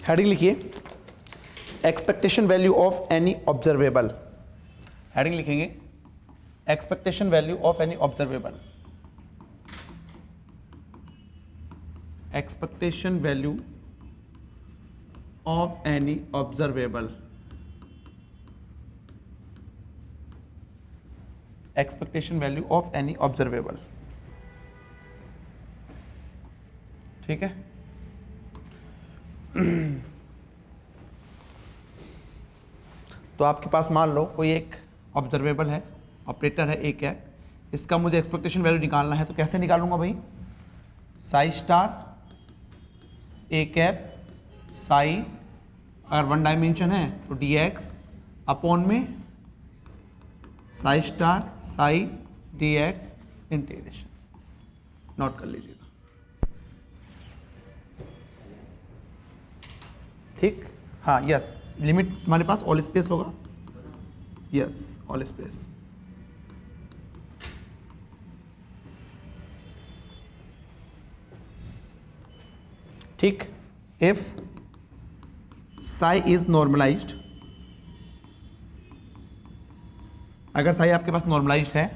Heading लिखिए, expectation value of any observable. Heading लिखेंगे, expectation value of any observable. Expectation value of any observable. Expectation value of any observable, ठीक है। तो आपके पास मान लो कोई एक ऑब्जर्वेबल है, ऑपरेटर है ए कैप, इसका मुझे एक्सपेक्टेशन वैल्यू निकालना है, तो कैसे निकालूंगा भाई? Sai star A cap Sai, अगर वन डायमेंशन है तो डी एक्स अपॉन में psi star psi D x integration. Note कर लीजिएगा, ठीक। हाँ यस, लिमिट हमारे पास ऑल स्पेस होगा, यस ऑल स्पेस। ठीक, इफ साई इज नॉर्मलाइज्ड, अगर साई आपके पास नॉर्मलाइज्ड है,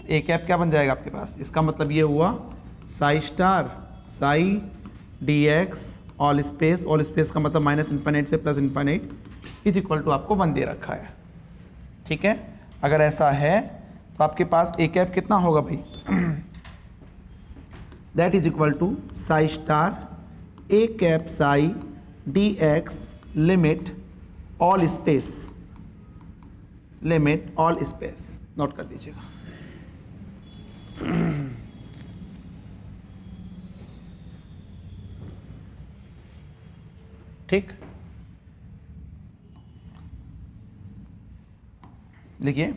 ए कैप क्या बन जाएगा आपके पास? इसका मतलब ये हुआ psi star psi D X all space, all space का मतलब माइनस इन्फाइनाइट से plus infinite is equal to आपको 1 दे रखा है, ठीक है। अगर ऐसा है तो आपके पास ए कैप कितना होगा भाई? That is equal to psi star A cap psi D x limit all space, limit all space. Note कर लीजिएगा। ठीक, लिखिए,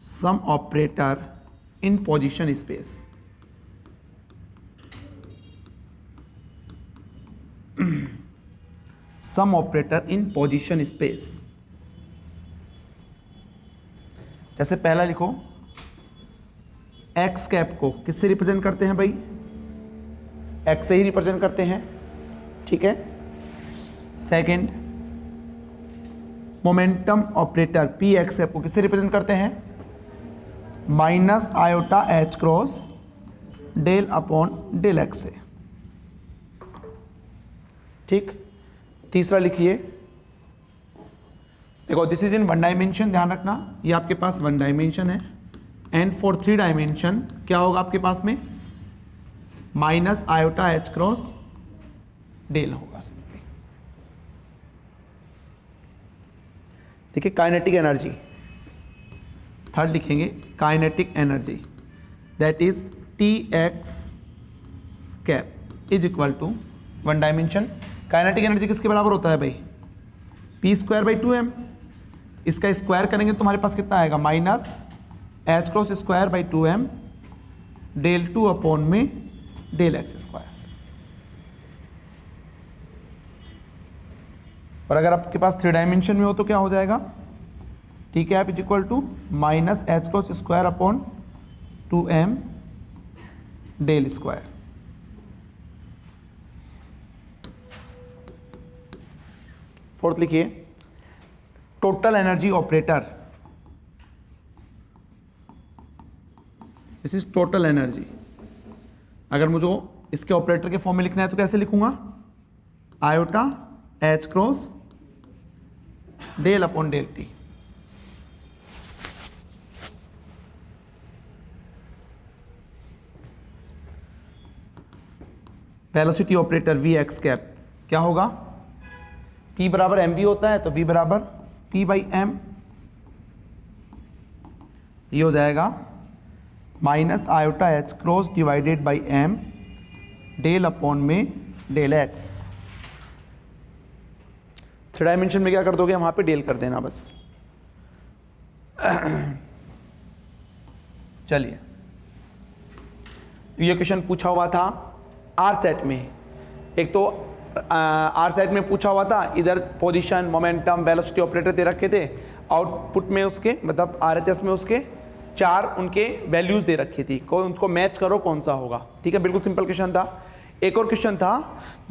some operator in position space, some operator in position space. जैसे पहला लिखो, एक्स कैप को किससे रिप्रेजेंट करते हैं भाई? एक्स से ही रिप्रेजेंट करते हैं, ठीक है। Second, momentum operator P X cap को किससे रिप्रेजेंट करते हैं? Minus iota H cross del upon del X से, ठीक। तीसरा लिखिए, देखो दिस इज इन 1 डायमेंशन, ध्यान रखना ये आपके पास 1 डायमेंशन है, एंड फॉर 3 डायमेंशन क्या होगा आपके पास में? Minus iota H cross del होगा। देखिए काइनेटिक एनर्जी, थर्ड लिखेंगे kinetic energy, that is T X cap is equal to 1 dimension. Kinetic energy किसके बराबर होता है भाई? P square by 2m। इसका स्क्वायर करेंगे तो तुम्हारे पास कितना आएगा? Minus H cross square by 2m del 2 upon में डेल एक्स स्क्वायर। और अगर आपके पास 3 डायमेंशन में हो तो क्या हो जाएगा? ठीक है, आप is equal to minus H cross square upon 2m del square. Fourth लिखिए, total energy operator, this is total energy. अगर मुझे इसके ऑपरेटर के फॉर्म में लिखना है तो कैसे लिखूंगा? Iota H cross del upon del T. Velocity operator V X cap क्या होगा? P बराबर एम वी होता है, तो V बराबर P बाई एम, ये हो जाएगा minus iota H cross divided by M del upon में डेल एक्स। 3 डायमेंशन में क्या कर दोगे? वहां पे डेल कर देना बस। चलिए, ये क्वेश्चन पूछा हुआ था आर सेट में। एक तो आर सेट में पूछा हुआ था, इधर पोजीशन, मोमेंटम, वेलोसिटी ऑपरेटर दे रखे थे, आउटपुट में उसके मतलब आरएचएस में उसके 4 उनके वैल्यूज दे रखी थी, कोई उनको मैच करो कौन सा होगा। ठीक है, बिल्कुल सिंपल क्वेश्चन था। एक और क्वेश्चन था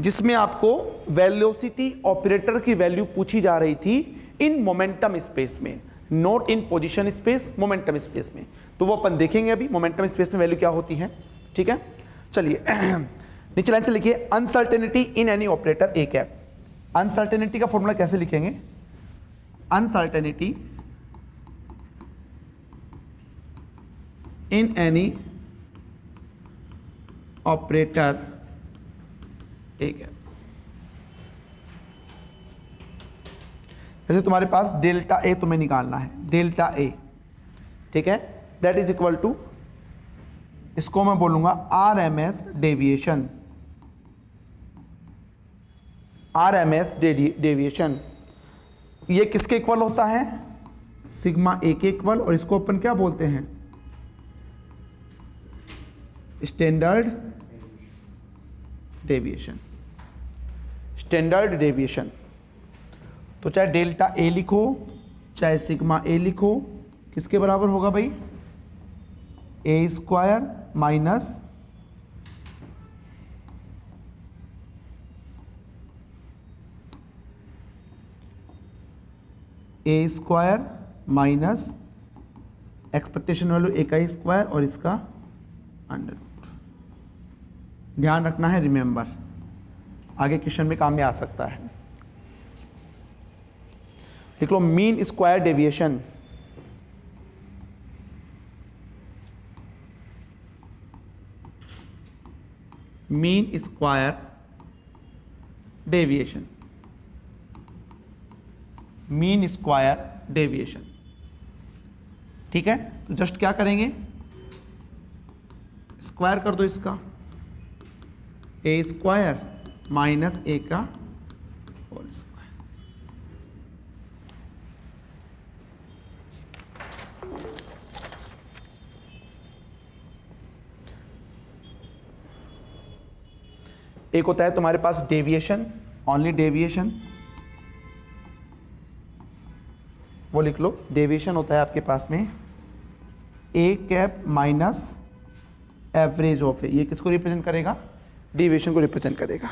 जिसमें आपको वेलोसिटी ऑपरेटर की वैल्यू पूछी जा रही थी इन मोमेंटम स्पेस में, not in position space, momentum space में। तो वो अपन देखेंगे अभी मोमेंटम स्पेस में वैल्यू क्या होती है। ठीक है, चलिए नीचे लाइन से लिखिए uncertainty in any operator A cap. Uncertainty का फॉर्मूला कैसे लिखेंगे? Uncertainty in any operator A cap. जैसे तुम्हारे पास डेल्टा ए तुम्हें निकालना है, डेल्टा ए, ठीक है, दैट इज इक्वल टू, इसको मैं बोलूंगा आरएमएस डेविएशन, आरएमएस डेविएशन। ये किसके इक्वल होता है? सिग्मा ए के इक्वल, और इसको अपन क्या बोलते हैं? Standard deviation, standard deviation. तो चाहे डेल्टा ए लिखो चाहे सिग्मा ए लिखो, किसके बराबर होगा भाई? ए स्क्वायर माइनस ए स्क्वायर माइनस एक्सपेक्टेशन वैल्यू ए का स्क्वायर और इसका अंडर रूट। ध्यान रखना है, रिमेंबर, आगे क्वेश्चन में काम में आ सकता है। लिख लो mean square deviation, mean square deviation, mean square deviation. ठीक है, तो जस्ट क्या करेंगे? स्क्वायर कर दो इसका, ए स्क्वायर माइनस ए का होल स्क्वायर। एक होता है तुम्हारे पास डेविएशन, ओनली डेविएशन, वो लिख लो। डेविएशन होता है आपके पास में A cap minus average of ए। ये किसको रिप्रेजेंट करेगा? डेविएशन को रिप्रेजेंट करेगा।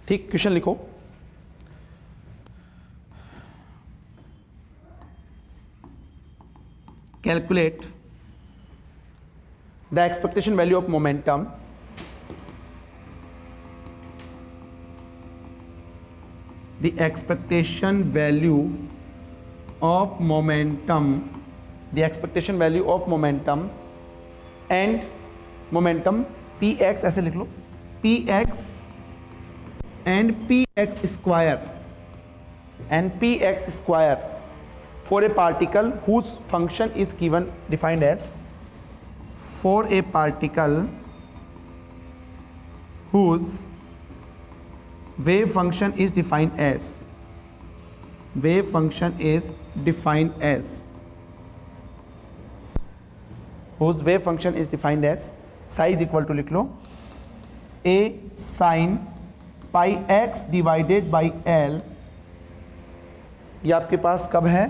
ठीक, क्वेश्चन लिखो। Calculate the expectation value of momentum the expectation value of momentum and momentum px, ऐसे लिख लो, px and px square for a particle whose function is defined as, for a particle whose wave function is defined as, whose wave function is defined as psi is equal to, लिख लो, a sin pi x divided by l। ये आपके पास कब है?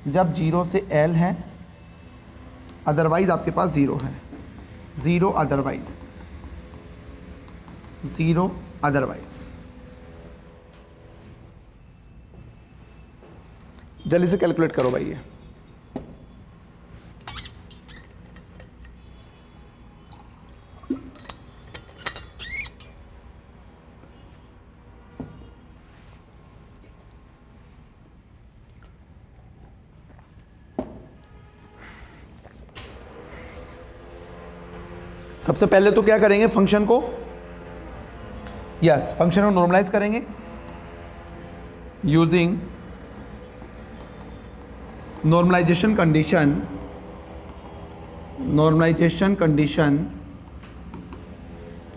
जब 0 से l है, otherwise आपके पास 0 है, 0 अदरवाइज, 0 अदरवाइज। जल्दी से कैलकुलेट करो भाई ये। सबसे पहले तो क्या करेंगे? फंक्शन को, यस, फंक्शन को नॉर्मलाइज करेंगे यूजिंग नॉर्मलाइजेशन कंडीशन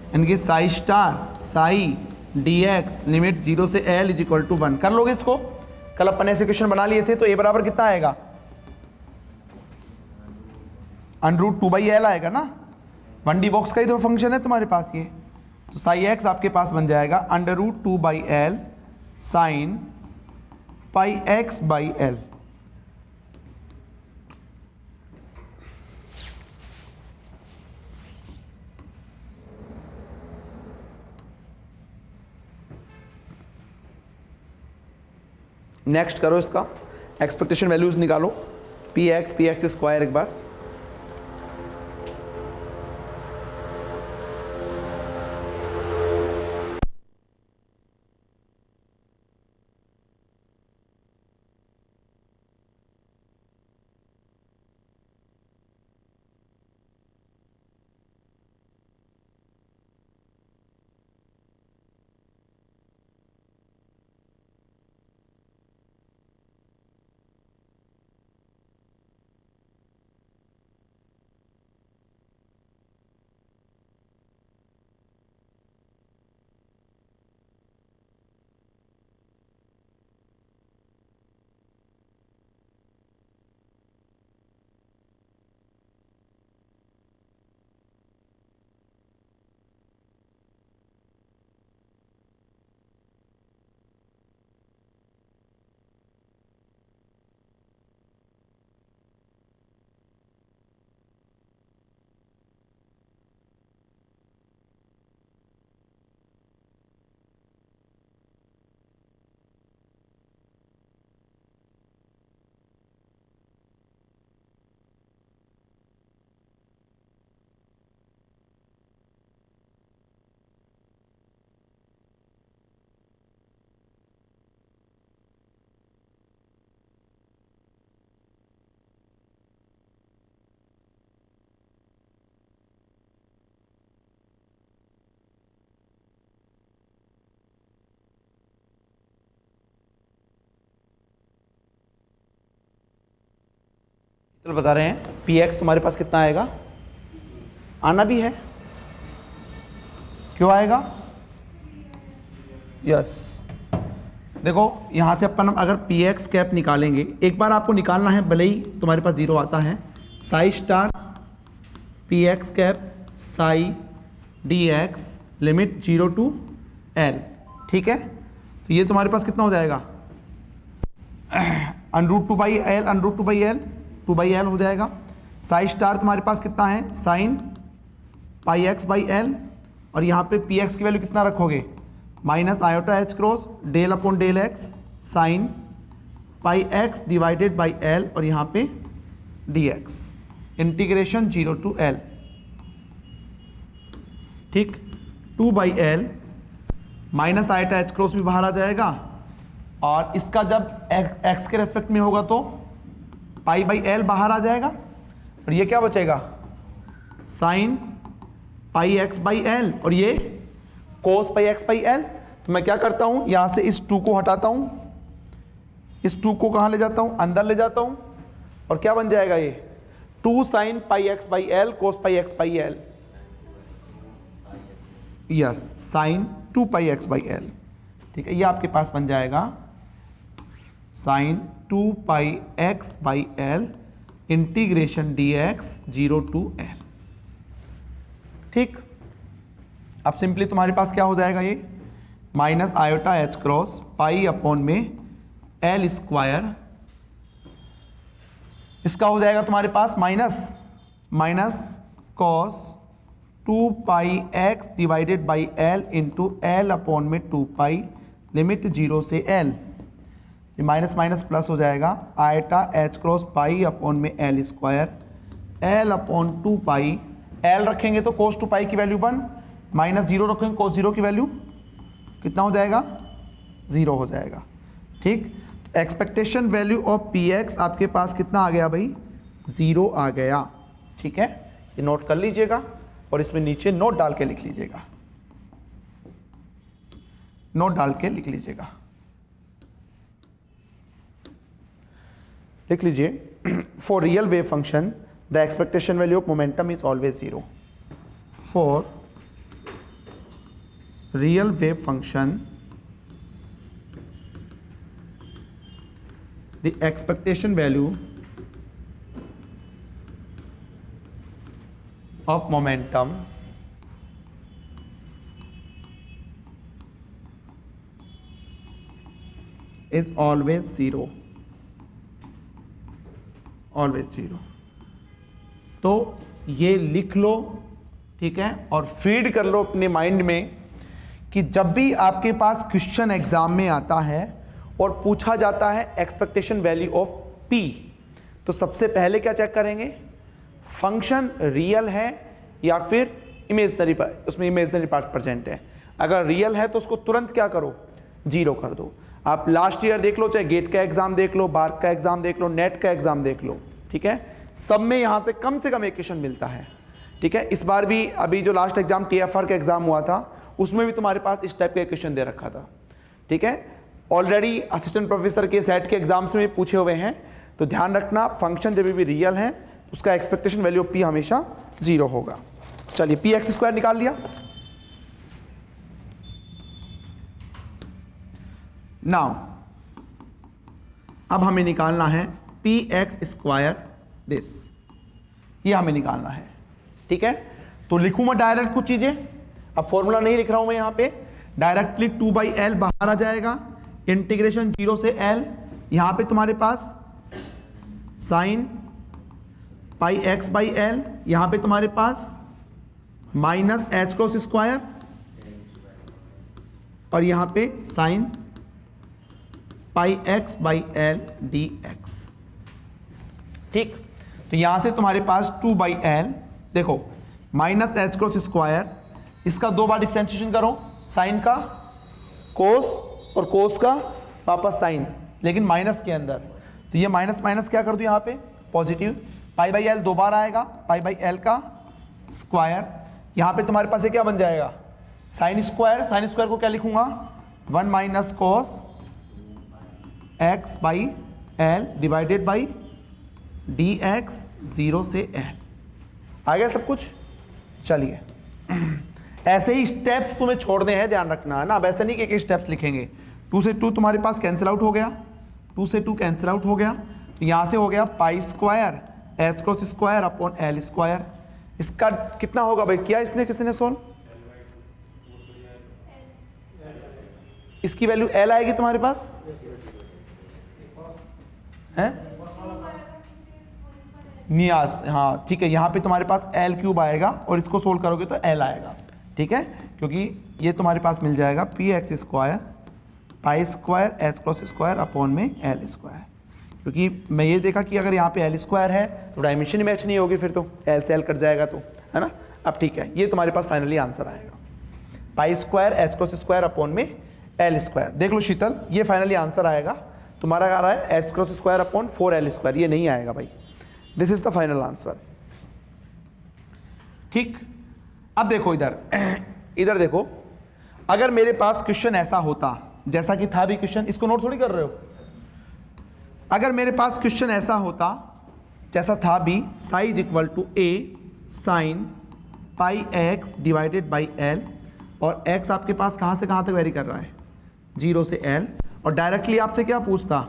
यानी कि Sai star psi D x limit 0 से l इज इक्वल टू 1। कर लोगे इसको? कल अपन ऐसे क्वेश्चन बना लिए थे। तो a बराबर कितना आएगा? √2/l आएगा ना, 1D बॉक्स का ही तो फंक्शन है तुम्हारे पास ये। तो साई एक्स आपके पास बन जाएगा √2/l sign pi X by L. Next करो इसका एक्सपेक्टेशन वैल्यूज निकालो, पी एक्स स्क्वायर एक बार। चलो बता रहे हैं पी एक्स तुम्हारे पास कितना आएगा, आना भी है, क्यों आएगा, यस। देखो यहाँ से अपन अगर पी एक्स कैप निकालेंगे, एक बार आपको निकालना है, भले ही तुम्हारे पास जीरो आता है, Sai star P X cap psi D x limit 0 to L, ठीक है। तो ये तुम्हारे पास कितना हो जाएगा, √2/L √2/L 2/L हो जाएगा। साई स्टार तुम्हारे पास कितना है, sine pi X by L, और यहाँ पे पी एक्स की वैल्यू कितना रखोगे, minus iota H cross del upon del X sine pi x divided by L, और यहाँ पे D x integration 0 to L, ठीक। 2/L minus iota H cross भी बाहर आ जाएगा, और इसका जब एक्स के रेस्पेक्ट में होगा तो पाई बाई एल बाहर आ जाएगा, और ये क्या बचेगा, sign pi X by L, और ये कोस पाई एक्स बाई एल। तो मैं क्या करता हूं, यहां से इस 2 को हटाता हूं, इस 2 को कहां ले जाता हूं, अंदर ले जाता हूं, और क्या बन जाएगा ये 2 sine pi X by L cos pi X by L, yes sine 2 pi X by L, ठीक है। ये आपके पास बन जाएगा sine 2 pi X by L integration D X 0 to L, ठीक। अब सिंपली तुम्हारे पास क्या हो जाएगा, ये minus iota H cross pi upon में एल स्क्वायर, इसका हो जाएगा तुम्हारे पास minus cos 2 pi x divided by L into L upon में 2 पाई लिमिट 0 से L, ये माइनस माइनस प्लस हो जाएगा, eta H cross pi upon में एल स्क्वायर, एल अपॉन 2 पाई, एल रखेंगे तो कोस 2 पाई की वैल्यू 1, माइनस 0 रखेंगे कोस 0 की वैल्यू कितना हो जाएगा, 0 हो जाएगा, ठीक। Expectation value of P x आपके पास कितना आ गया भाई, 0 आ गया, ठीक है। ये नोट कर लीजिएगा, और इसमें नीचे नोट डाल के लिख लीजिएगा, नोट डाल के लिख लीजिएगा, लिख लीजिए for real wave function the expectation value of momentum is always 0। For real wave function the expectation value of momentum is always zero, always zero. तो ये लिख लो, ठीक है, और फीड कर लो अपने माइंड में कि जब भी आपके पास क्वेश्चन एग्जाम में आता है और पूछा जाता है एक्सपेक्टेशन वैल्यू ऑफ P, तो सबसे पहले क्या चेक करेंगे, फंक्शन रियल है या फिर इमेजनरी, उसमें इमेजनरी पार्ट प्रेजेंट है। अगर रियल है तो उसको तुरंत क्या करो, जीरो कर दो। आप लास्ट ईयर देख लो, चाहे गेट का एग्जाम देख लो, बार्क का एग्जाम देख लो, नेट का एग्जाम देख लो, ठीक है, सब में यहां से कम एक क्वेश्चन मिलता है, ठीक है। इस बार भी अभी जो लास्ट एग्जाम TFR का एग्जाम हुआ था उसमें भी तुम्हारे पास इस टाइप का क्वेश्चन दे रखा था, ठीक है। ऑलरेडी असिस्टेंट प्रोफेसर के सेट के एग्जाम्स में पूछे हुए हैं, तो ध्यान रखना फंक्शन जब भी रियल है उसका एक्सपेक्टेशन वैल्यू ऑफ P हमेशा जीरो होगा। चलिए Px² निकाल लिया। नाउ अब हमें निकालना है Px², दिस, ये हमें निकालना है, ठीक है। तो लिखूं मैं डायरेक्ट कुछ चीजें, अब फॉर्मूला नहीं लिख रहा हूं मैं यहां पे, डायरेक्टली 2/L बाहर आ जाएगा, इंटीग्रेशन 0 से L, यहां पे तुम्हारे पास साइन πx/L, यहां पे तुम्हारे पास माइनस h² और यहां पे साइन πx/L dx, ठीक। तो यहां से तुम्हारे पास 2/L, देखो माइनस h², इसका 2 बार डिफरेंशिएशन करो, साइन का कोस और कोस का वापस साइन, लेकिन माइनस के अंदर, तो ये माइनस माइनस क्या कर दो यहाँ पे पॉजिटिव, π/L 2 बार आएगा, π/L का स्क्वायर, यहाँ पे तुम्हारे पास ये क्या बन जाएगा, साइन स्क्वायर को क्या लिखूंगा, 1 minus cos x/L divided by dx 0 से L। आ गया सब कुछ। चलिए ऐसे ही स्टेप्स तुम्हें छोड़ने हैं, ध्यान रखना है ना, अब ऐसे नहीं कि एक स्टेप्स लिखेंगे। 2 से 2 तुम्हारे पास कैंसिल आउट हो गया, 2 से 2 कैंसिल आउट हो गया, तो यहाँ से हो गया π² h² अपॉन L²। इसका कितना होगा भाई, किया इसने किसने सोल्व, इसकी वैल्यू L आएगी तुम्हारे पास है, नियास, हाँ ठीक है, यहाँ पे तुम्हारे पास L³ आएगा और इसको सोल्व करोगे तो L आएगा, ठीक है, क्योंकि ये तुम्हारे पास मिल जाएगा Px² π² h² अपॉन में L², क्योंकि मैं ये देखा कि अगर यहाँ पे L² है तो डायमेंशन ही मैच नहीं होगी, फिर तो L से L कट जाएगा, तो है ना। अब ठीक है, ये तुम्हारे पास फाइनली आंसर आएगा, π² h² अपॉन में L²। देख लो शीतल, ये फाइनली आंसर आएगा तुम्हारा, आ रहा है h² अपॉन 4L², ये नहीं आएगा भाई, this is the final answer, ठीक। अब देखो इधर देखो, अगर मेरे पास क्वेश्चन ऐसा होता जैसा कि था भी क्वेश्चन, इसको नोट थोड़ी कर रहे हो, अगर मेरे पास क्वेश्चन ऐसा होता जैसा था भी, psi is equal to a sine πx divided by L, और x आपके पास कहाँ से कहाँ तक वेरी कर रहा है, 0 से L, और डायरेक्टली आपसे क्या पूछता,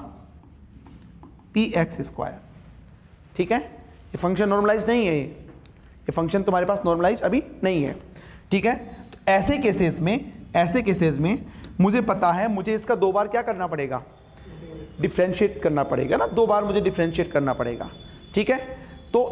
Px², ठीक है। ये फंक्शन नॉर्मलाइज नहीं है, ये फंक्शन तुम्हारे पास नॉर्मलाइज अभी नहीं है, ठीक है। तो ऐसे केसेस में मुझे पता है मुझे इसका 2 बार क्या करना पड़ेगा, डिफरेंशिएट करना पड़ेगा ना, 2 बार मुझे डिफरेंशिएट करना पड़ेगा, ठीक है। तो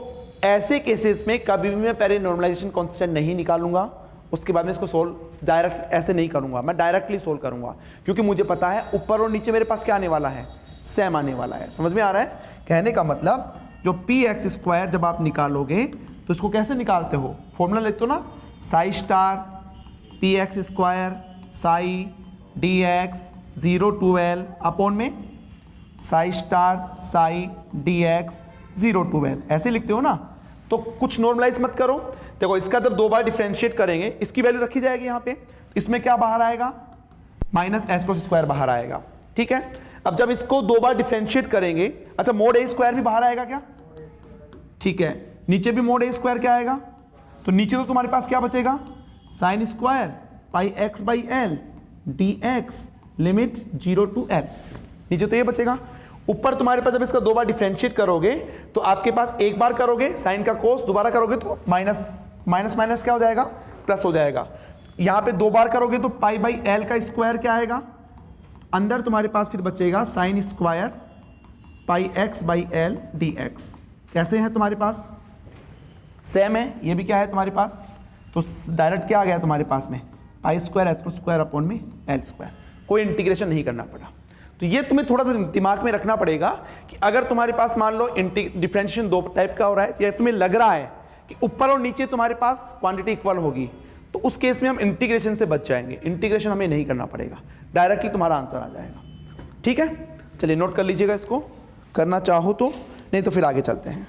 ऐसे केसेस में कभी भी मैं पहले नॉर्मलाइजेशन कांस्टेंट नहीं निकालूंगा, उसके बाद में इसको सोल्व डायरेक्ट ऐसे नहीं करूंगा, मैं डायरेक्टली सोल्व करूंगा, क्योंकि मुझे पता है ऊपर और नीचे मेरे पास क्या आने वाला है, सेम आने वाला है। समझ में आ रहा है, कहने का मतलब जो Px² जब आप निकालोगे तो इसको कैसे निकालते हो, फॉर्मूला लेते हो ना, psi star Px² psi dx 0 to L upon में psi star psi dx 0 to L, ऐसे लिखते हो ना। तो कुछ नॉर्मलाइज मत करो, देखो इसका जब 2 बार डिफरेंशिएट करेंगे इसकी वैल्यू रखी जाएगी यहाँ पे, इसमें क्या बाहर आएगा, माइनस h² बाहर आएगा, ठीक है। अब जब इसको 2 बार डिफरेंशिएट करेंगे, अच्छा मोड a² भी बाहर आएगा क्या, ठीक है, नीचे भी मोड a² क्या आएगा, तो नीचे तो तुम्हारे पास क्या बचेगा, sine square πx/L dx limit 0 to L, नीचे तो ये बचेगा। ऊपर तुम्हारे पास जब इसका 2 बार डिफरेंशिएट करोगे तो आपके पास एक बार करोगे साइन का कोस, दोबारा करोगे तो माइनस क्या हो जाएगा, प्लस हो जाएगा। यहाँ पे 2 बार करोगे तो π/L का स्क्वायर क्या आएगा, अंदर तुम्हारे पास फिर बचेगा sine square pi X by L D x. कैसे है तुम्हारे पास? सेम है। ये भी क्या है तुम्हारे पास? तो डायरेक्ट क्या आ गया तुम्हारे पास में? Pi square H square upon में एल स्क्वायर। कोई इंटीग्रेशन नहीं करना पड़ा। तो ये तुम्हें थोड़ा सा दिमाग में रखना पड़ेगा कि अगर तुम्हारे पास मान लो डिफरेंशिएशन दो टाइप का हो रहा है, या तुम्हें लग रहा है कि ऊपर और नीचे तुम्हारे पास क्वांटिटी इक्वल होगी, तो उस केस में हम इंटीग्रेशन से बच जाएंगे। इंटीग्रेशन हमें नहीं करना पड़ेगा, डायरेक्टली तुम्हारा आंसर आ जाएगा। ठीक है, चलिए नोट कर लीजिएगा इसको, करना चाहो तो, नहीं तो फिर आगे चलते हैं।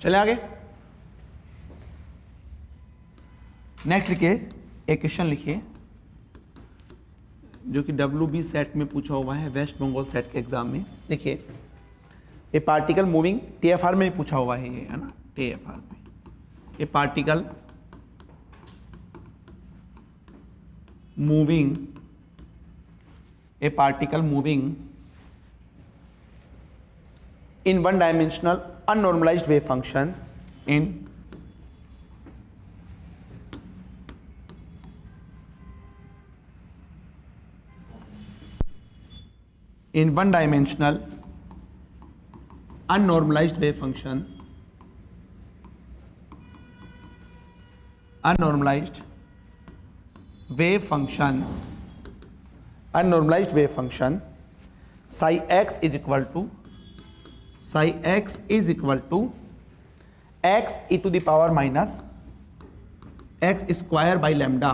चले आगे। नेक्स्ट लिखिए, एक क्वेश्चन लिखिए जो कि WB सेट में पूछा हुआ है, वेस्ट बंगाल सेट के एग्जाम में। देखिए, ये पार्टिकल मूविंग TFR में ही पूछा हुआ है, ये है ना TFR में। ये particle moving, A particle moving in one dimensional unnormalized wave function in one dimensional unnormalized wave function, unnormalized wave function psi x is equal to x e to the power minus x square by lambda,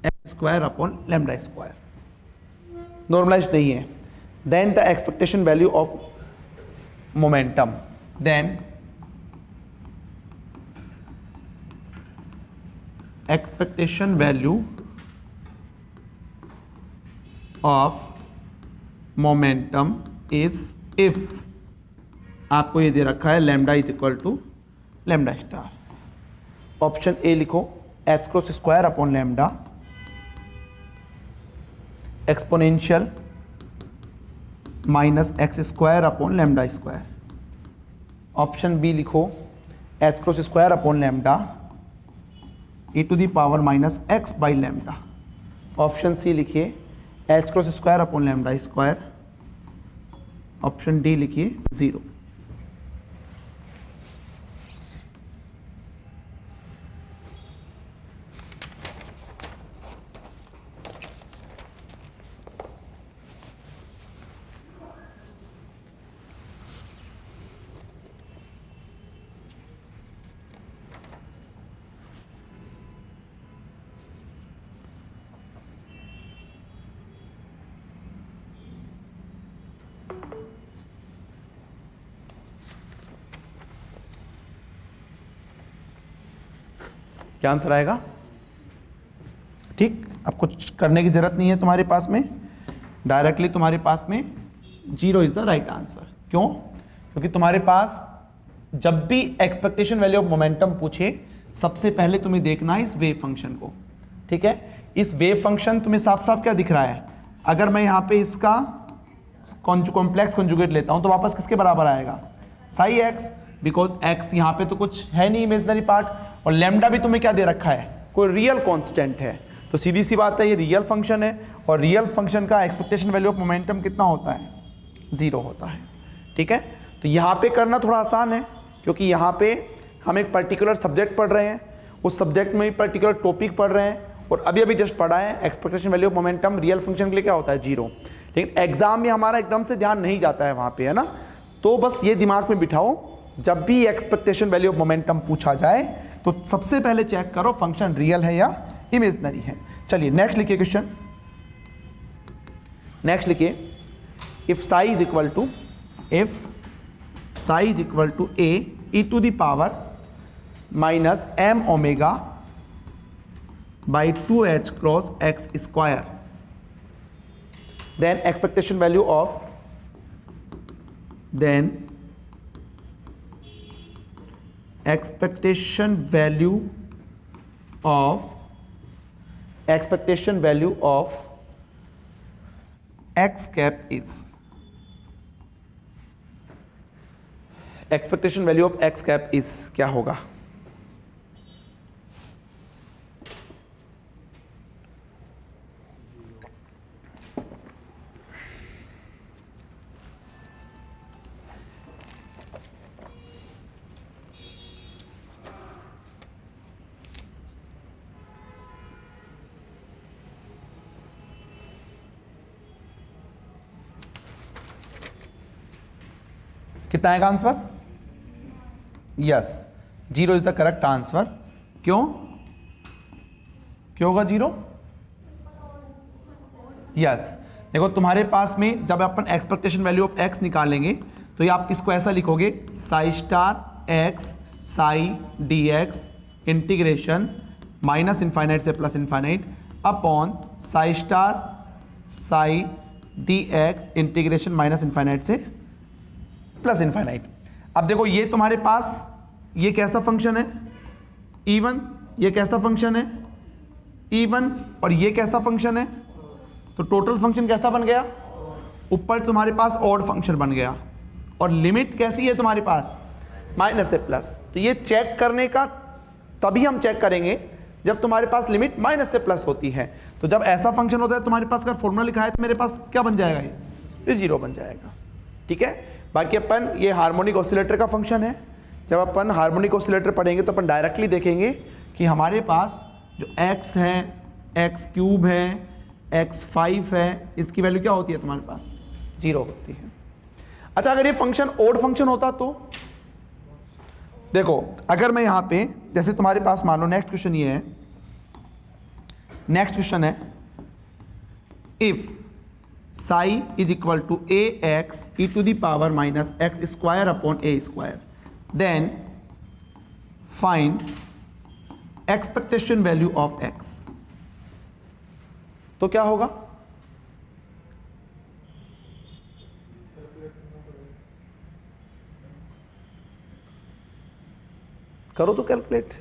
x square upon lambda square। Normalised नहीं है। Then the expectation value of momentum, then expectation value of momentum is if, आपको ये दे रखा है lambda is equal to lambda star. Option A लिखो, h cross square upon lambda exponential minus x square upon lambda square. Option B लिखो, h cross square upon lambda e to the power minus x by lambda. Option C लिखिए, h cross square upon lambda square. Option D लिखिए 0। क्या answer आएगा? ठीक, अब कुछ करने की जरूरत नहीं है तुम्हारे पास में, डायरेक्टली तुम्हारे पास में 0 इज द राइट आंसर। क्यों? क्योंकि तुम्हारे पास जब भी एक्सपेक्टेशन वैल्यू ऑफ मोमेंटम पूछे, सबसे पहले तुम्हें देखना है इस वेव फंक्शन को। ठीक है, इस वेव फंक्शन तुम्हें साफ साफ क्या दिख रहा है? अगर मैं यहाँ पे इसका कॉम्प्लेक्स कॉन्जुगेट लेता हूँ तो वापस किसके बराबर आएगा? साई एक्स, बिकॉज एक्स यहाँ पे तो कुछ है नहीं इमेजनरी पार्ट, और लैम्डा भी तुम्हें क्या दे रखा है? कोई रियल कांस्टेंट है। तो सीधी सी बात है, ये रियल फंक्शन है, और रियल फंक्शन का एक्सपेक्टेशन वैल्यू ऑफ मोमेंटम कितना होता है? 0 होता है। ठीक है, तो यहाँ पे करना थोड़ा आसान है, क्योंकि यहाँ पे हम एक पर्टिकुलर सब्जेक्ट पढ़ रहे हैं, उस सब्जेक्ट में पर्टिकुलर टॉपिक पढ़ रहे हैं, और अभी अभी जस्ट पढ़ा है expectation value of momentum real function के लिए क्या होता है? 0। लेकिन एग्जाम में हमारा एकदम से ध्यान नहीं जाता है वहां पे, है ना। तो बस ये दिमाग में बिठाओ, जब भी एक्सपेक्टेशन वैल्यू ऑफ मोमेंटम पूछा जाए तो सबसे पहले चेक करो फंक्शन रियल है या इमेजिनरी है। चलिए नेक्स्ट लिखिए क्वेश्चन, नेक्स्ट लिखिए, if psi is equal to, if psi is equal to A E to the power minus M omega by 2h cross X square, then expectation value of, then expectation value of x cap is, expectation value of x cap is क्या होगा? कितना आएगा answer? Yes, 0 is the correct answer. क्यों क्यों होगा 0? Yes, देखो तुम्हारे पास में जब अपन एक्सपेक्टेशन वैल्यू ऑफ x निकालेंगे तो ये आप इसको ऐसा लिखोगे, psi star x psi D x integration minus infinite से plus infinite upon psi star psi D x integration minus infinite से प्लस इन्फाइनाइट। अब देखो ये तुम्हारे पास ये कैसा फंक्शन है? इवन। ये कैसा फंक्शन है? इवन। और ये कैसा फंक्शन है? तो टोटल फंक्शन कैसा बन गया? ऊपर तुम्हारे पास ऑड फंक्शन बन गया। और लिमिट कैसी है तुम्हारे पास? माइनस से प्लस। तो ये चेक करने का तभी हम चेक करेंगे जब तुम्हारे पास लिमिट माइनस से प्लस होती है। तो जब ऐसा फंक्शन होता है तुम्हारे पास अगर फॉर्मूला लिखा है तो मेरे पास क्या बन जाएगा? ये 0 बन जाएगा। ठीक है। बाकी अपन ये हार्मोनिक ऑसिलेटर का फंक्शन है। जब अपन हार्मोनिक ऑसिलेटर पढ़ेंगे तो अपन डायरेक्टली देखेंगे कि हमारे पास जो x है, x क्यूब है, x5 है, इसकी वैल्यू क्या होती है तुम्हारे पास? 0 होती है। अच्छा, अगर ये फंक्शन ओड फंक्शन होता तो देखो, अगर मैं यहाँ पे जैसे तुम्हारे पास मान लो नेक्स्ट क्वेश्चन ये है, नेक्स्ट क्वेश्चन है, if psi is equal to A X E to the power minus x square upon A square, then find expectation value of X. तो क्या होगा? करो तो कैलकुलेट।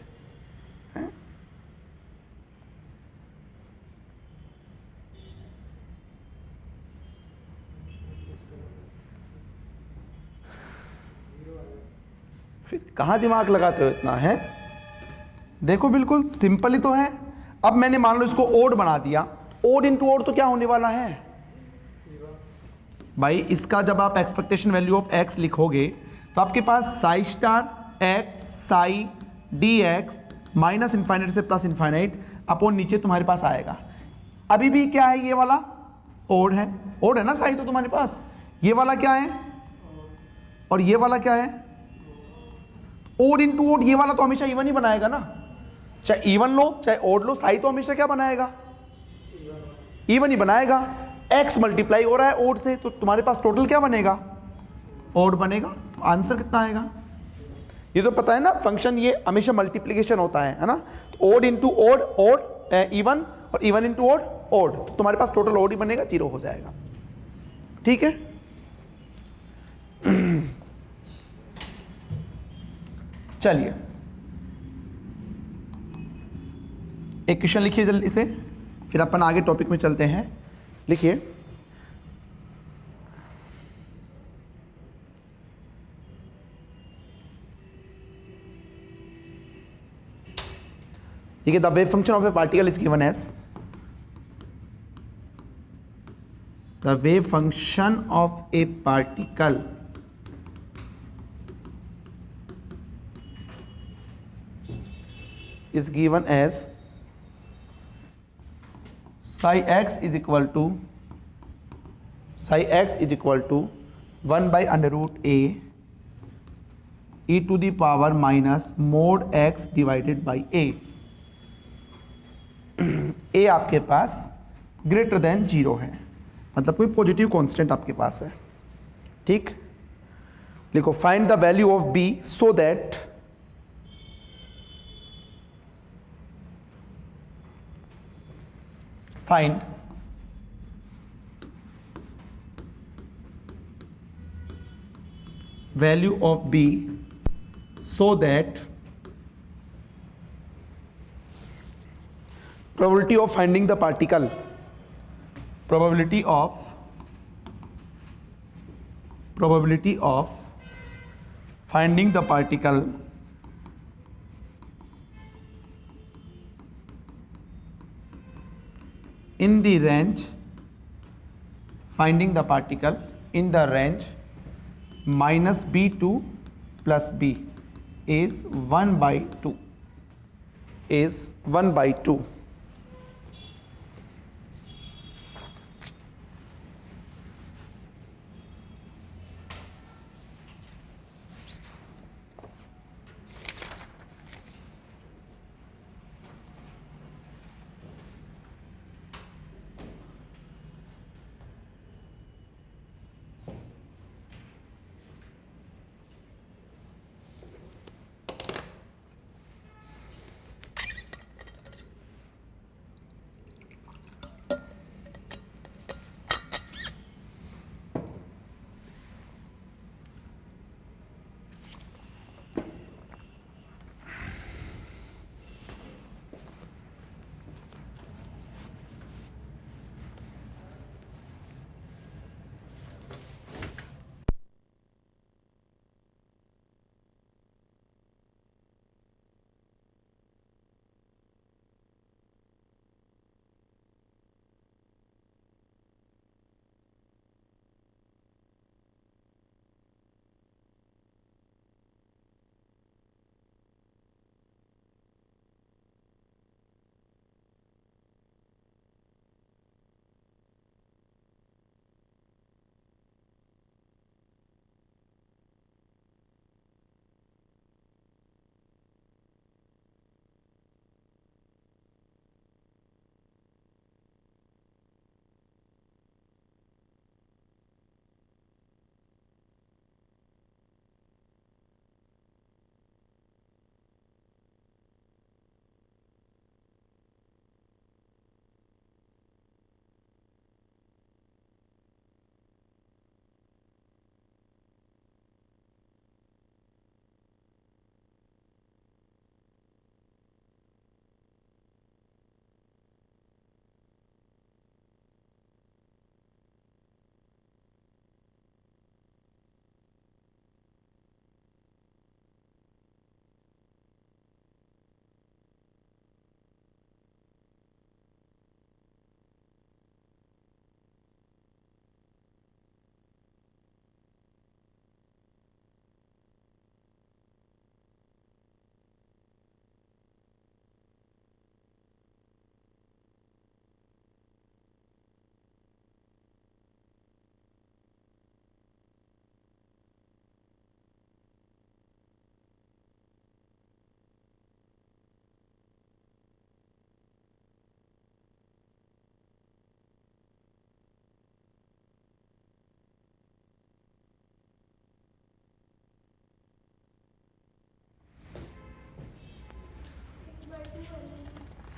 फिर कहाँ दिमाग लगाते हो इतना है? देखो बिल्कुल सिंपल ही तो है। अब मैंने मान लो इसको ओड बना दिया, ओड इंटू ओड तो क्या होने वाला है भाई? इसका जब आप एक्सपेक्टेशन वैल्यू ऑफ एक्स लिखोगे तो आपके पास psi star x psi D x minus infinite से प्लस इन्फाइनाइट अपॉन नीचे तुम्हारे पास आएगा। अभी भी क्या है? ये वाला ओड है, ओड है ना साई तो तुम्हारे पास। ये वाला क्या है और ये वाला क्या है? Odd into odd. ये वाला तो हमेशा इवन ही बनाएगा ना, चाहे इवन लो चाहे ओड लो, साई तो हमेशा क्या बनाएगा? इवन ही बनाएगा। एक्स मल्टीप्लाई हो रहा है ओड से तो तुम्हारे पास टोटल क्या बनेगा? ओड बनेगा। तो आंसर कितना आएगा? ये तो पता है ना, फंक्शन ये हमेशा मल्टीप्लीकेशन होता है ना। तो odd into odd, odd even, और इवन इंटू ओड, ओड। तो तुम्हारे पास टोटल ओड ही बनेगा, 0 हो जाएगा। ठीक है। चलिए एक क्वेश्चन लिखिए जल्दी से, फिर अपन आगे टॉपिक में चलते हैं। लिखिए, ठीक है। The wave function of a particle is given as, the wave function of a particle is given as psi x is equal to psi x is equal to 1/√a e to the power minus mod x divided by a आपके पास greater than 0 है, मतलब कोई positive constant आपके पास है। ठीक, लिखो find the value of b so that find value of b so that probability of finding the particle finding the particle in the range minus b2 plus b is 1/2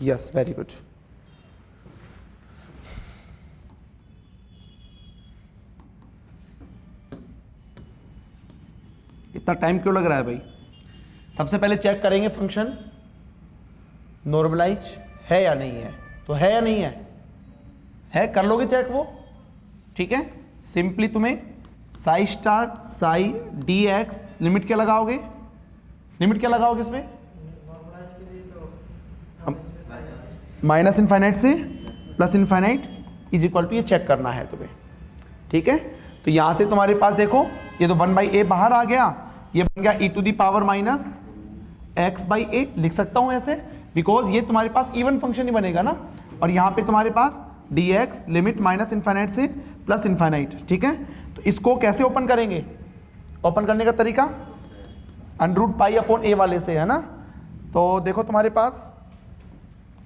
Yes, very good. इतना time क्यों लग रहा है भाई? सबसे पहले check करेंगे function normalise है या नहीं है। तो है या नहीं है कर लोगे चेक वो, ठीक है। सिंपली तुम्हें psi star psi D x limit क्या लगाओगे, लिमिट क्या लगाओगे इसमें, माइनस इनफाइनाइट से plus infinite is equal to, ये चेक करना है तुम्हें, ठीक है। तो यहां से तुम्हारे पास देखो ये तो 1/a बाहर आ गया, ये बन गया e to the power minus x/a, लिख सकता हूं ऐसे बिकॉज ये तुम्हारे पास इवन फंक्शन ही बनेगा ना। और यहां पे तुम्हारे पास dx लिमिट माइनस इनफाइनाइट से प्लस इनफाइनाइट, ठीक है। तो इसको कैसे ओपन करेंगे? ओपन करने का तरीका √π/a वाले से है ना। तो देखो तुम्हारे पास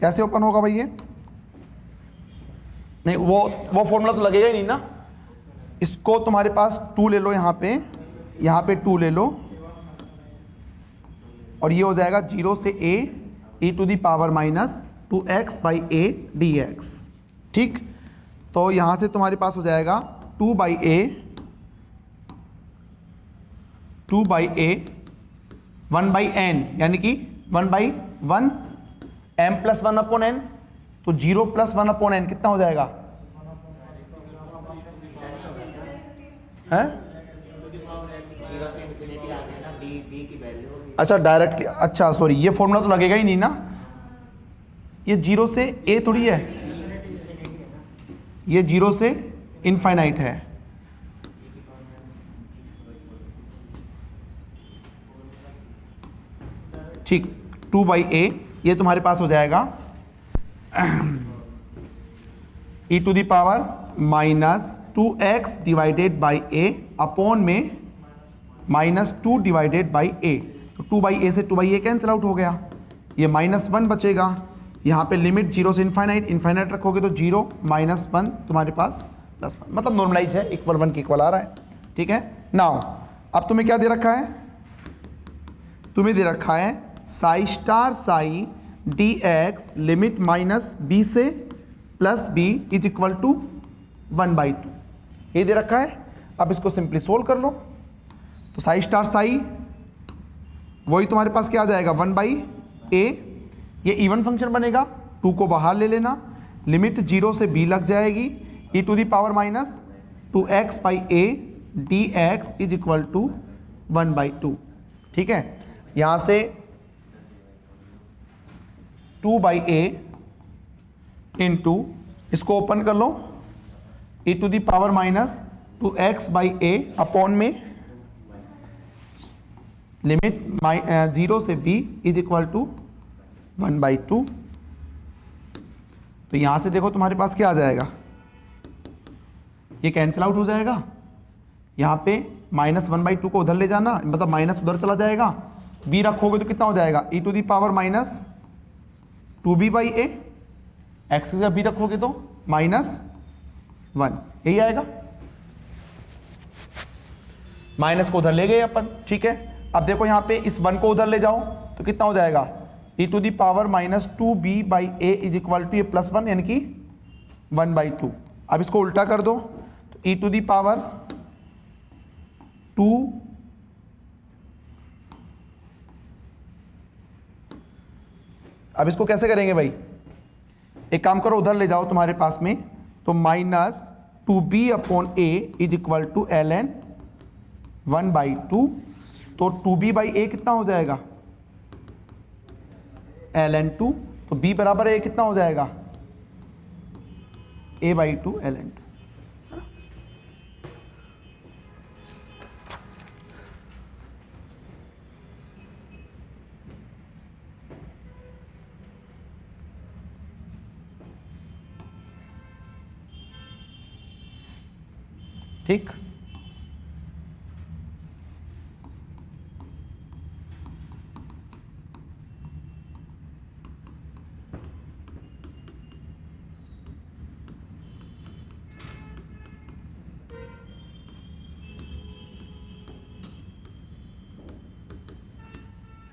कैसे ओपन होगा भाई ये, नहीं वो फॉर्मूला तो लगेगा ही नहीं ना। इसको तुम्हारे पास 2 ले लो, यहाँ पे 2 ले लो, और ये हो जाएगा 0 से a e⁻⁻2x/a dx, ठीक। तो यहाँ से तुम्हारे पास हो जाएगा 2/a 1/n, यानी कि 1/1 m + 1/n। तो 0 + 1/n कितना हो जाएगा है? अच्छा डायरेक्टली, अच्छा सॉरी, ये फॉर्मूला तो लगेगा ही नहीं ना, ये 0 से a थोड़ी है, ये 0 से इनफाइनाइट है। ठीक, 2/a ये तुम्हारे पास हो जाएगा e⁻⁻2x divided by a upon में -2 डिवाइडेड बाई a। तो 2/a से 2/a कैंसिल आउट हो गया, ये -1 बचेगा। यहाँ पे लिमिट 0 से इनफाइनाइट रखोगे तो 0 -1 तुम्हारे पास +1, मतलब नॉर्मलाइज है, इक्वल 1 के इक्वल आ रहा है, ठीक है। नाउ अब तुम्हें क्या दे रखा है? तुम्हें दे रखा है ψ dx लिमिट -b से +b इज इक्वल टू 1/2, ये दे रखा है। अब इसको सिंपली सोल्व कर लो। तो ψ वही तुम्हारे पास क्या आ जाएगा 1/a, ये इवन फंक्शन बनेगा, 2 को बाहर ले लेना, लिमिट 0 से b लग जाएगी, e⁻⁻2x/a dx is equal to 1/2, ठीक है। यहाँ से 2/a इंटू, इसको ओपन कर लो, e⁻⁻2x/a अपॉन में लिमिट 0 से b इज इक्वल टू 1/2। तो यहां से देखो तुम्हारे पास क्या आ जाएगा, ये कैंसिल आउट हो जाएगा। यहाँ पे -1/2 को उधर ले जाना, मतलब माइनस उधर चला जाएगा, b रखोगे तो कितना हो जाएगा e⁻⁻2b/a, x की जगह b रखोगे तो -1, यही आएगा। माइनस को उधर ले गए अपन, ठीक है। अब देखो यहाँ पे इस 1 को उधर ले जाओ तो कितना हो जाएगा e⁻⁻2b/a इज इक्वल टू ये +1 यानी कि 1/2। अब इसको उल्टा कर दो तो e⁻2, अब इसको कैसे करेंगे भाई? एक काम करो, उधर ले जाओ तुम्हारे पास में, तो -2b/a is equal to ln 1/2। तो 2b/a कितना हो जाएगा ln 2, तो b बराबर a कितना हो जाएगा a/2 ln 2। ठीक,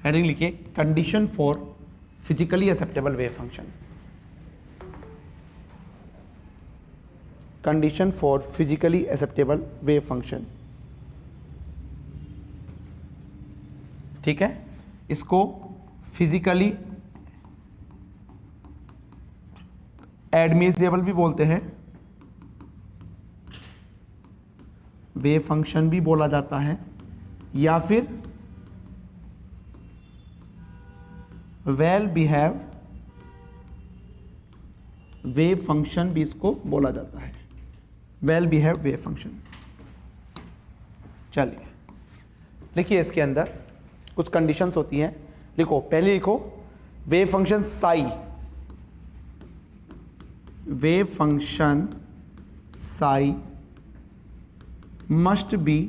हेडिंग लिखिए condition for physically acceptable wave function. Condition for physically acceptable wave function, ठीक है। इसको फिजिकली एडमिसिबल भी बोलते हैं, वेव फंक्शन भी बोला जाता है, या फिर वेल बिहेव्ड वेव फंक्शन भी इसको बोला जाता है, वेल बिहेव्ड वेव फंक्शन। चलिए लिखिए, इसके अंदर कुछ कंडीशंस होती हैं, लिखो। पहले लिखो wave function psi, wave function psi must be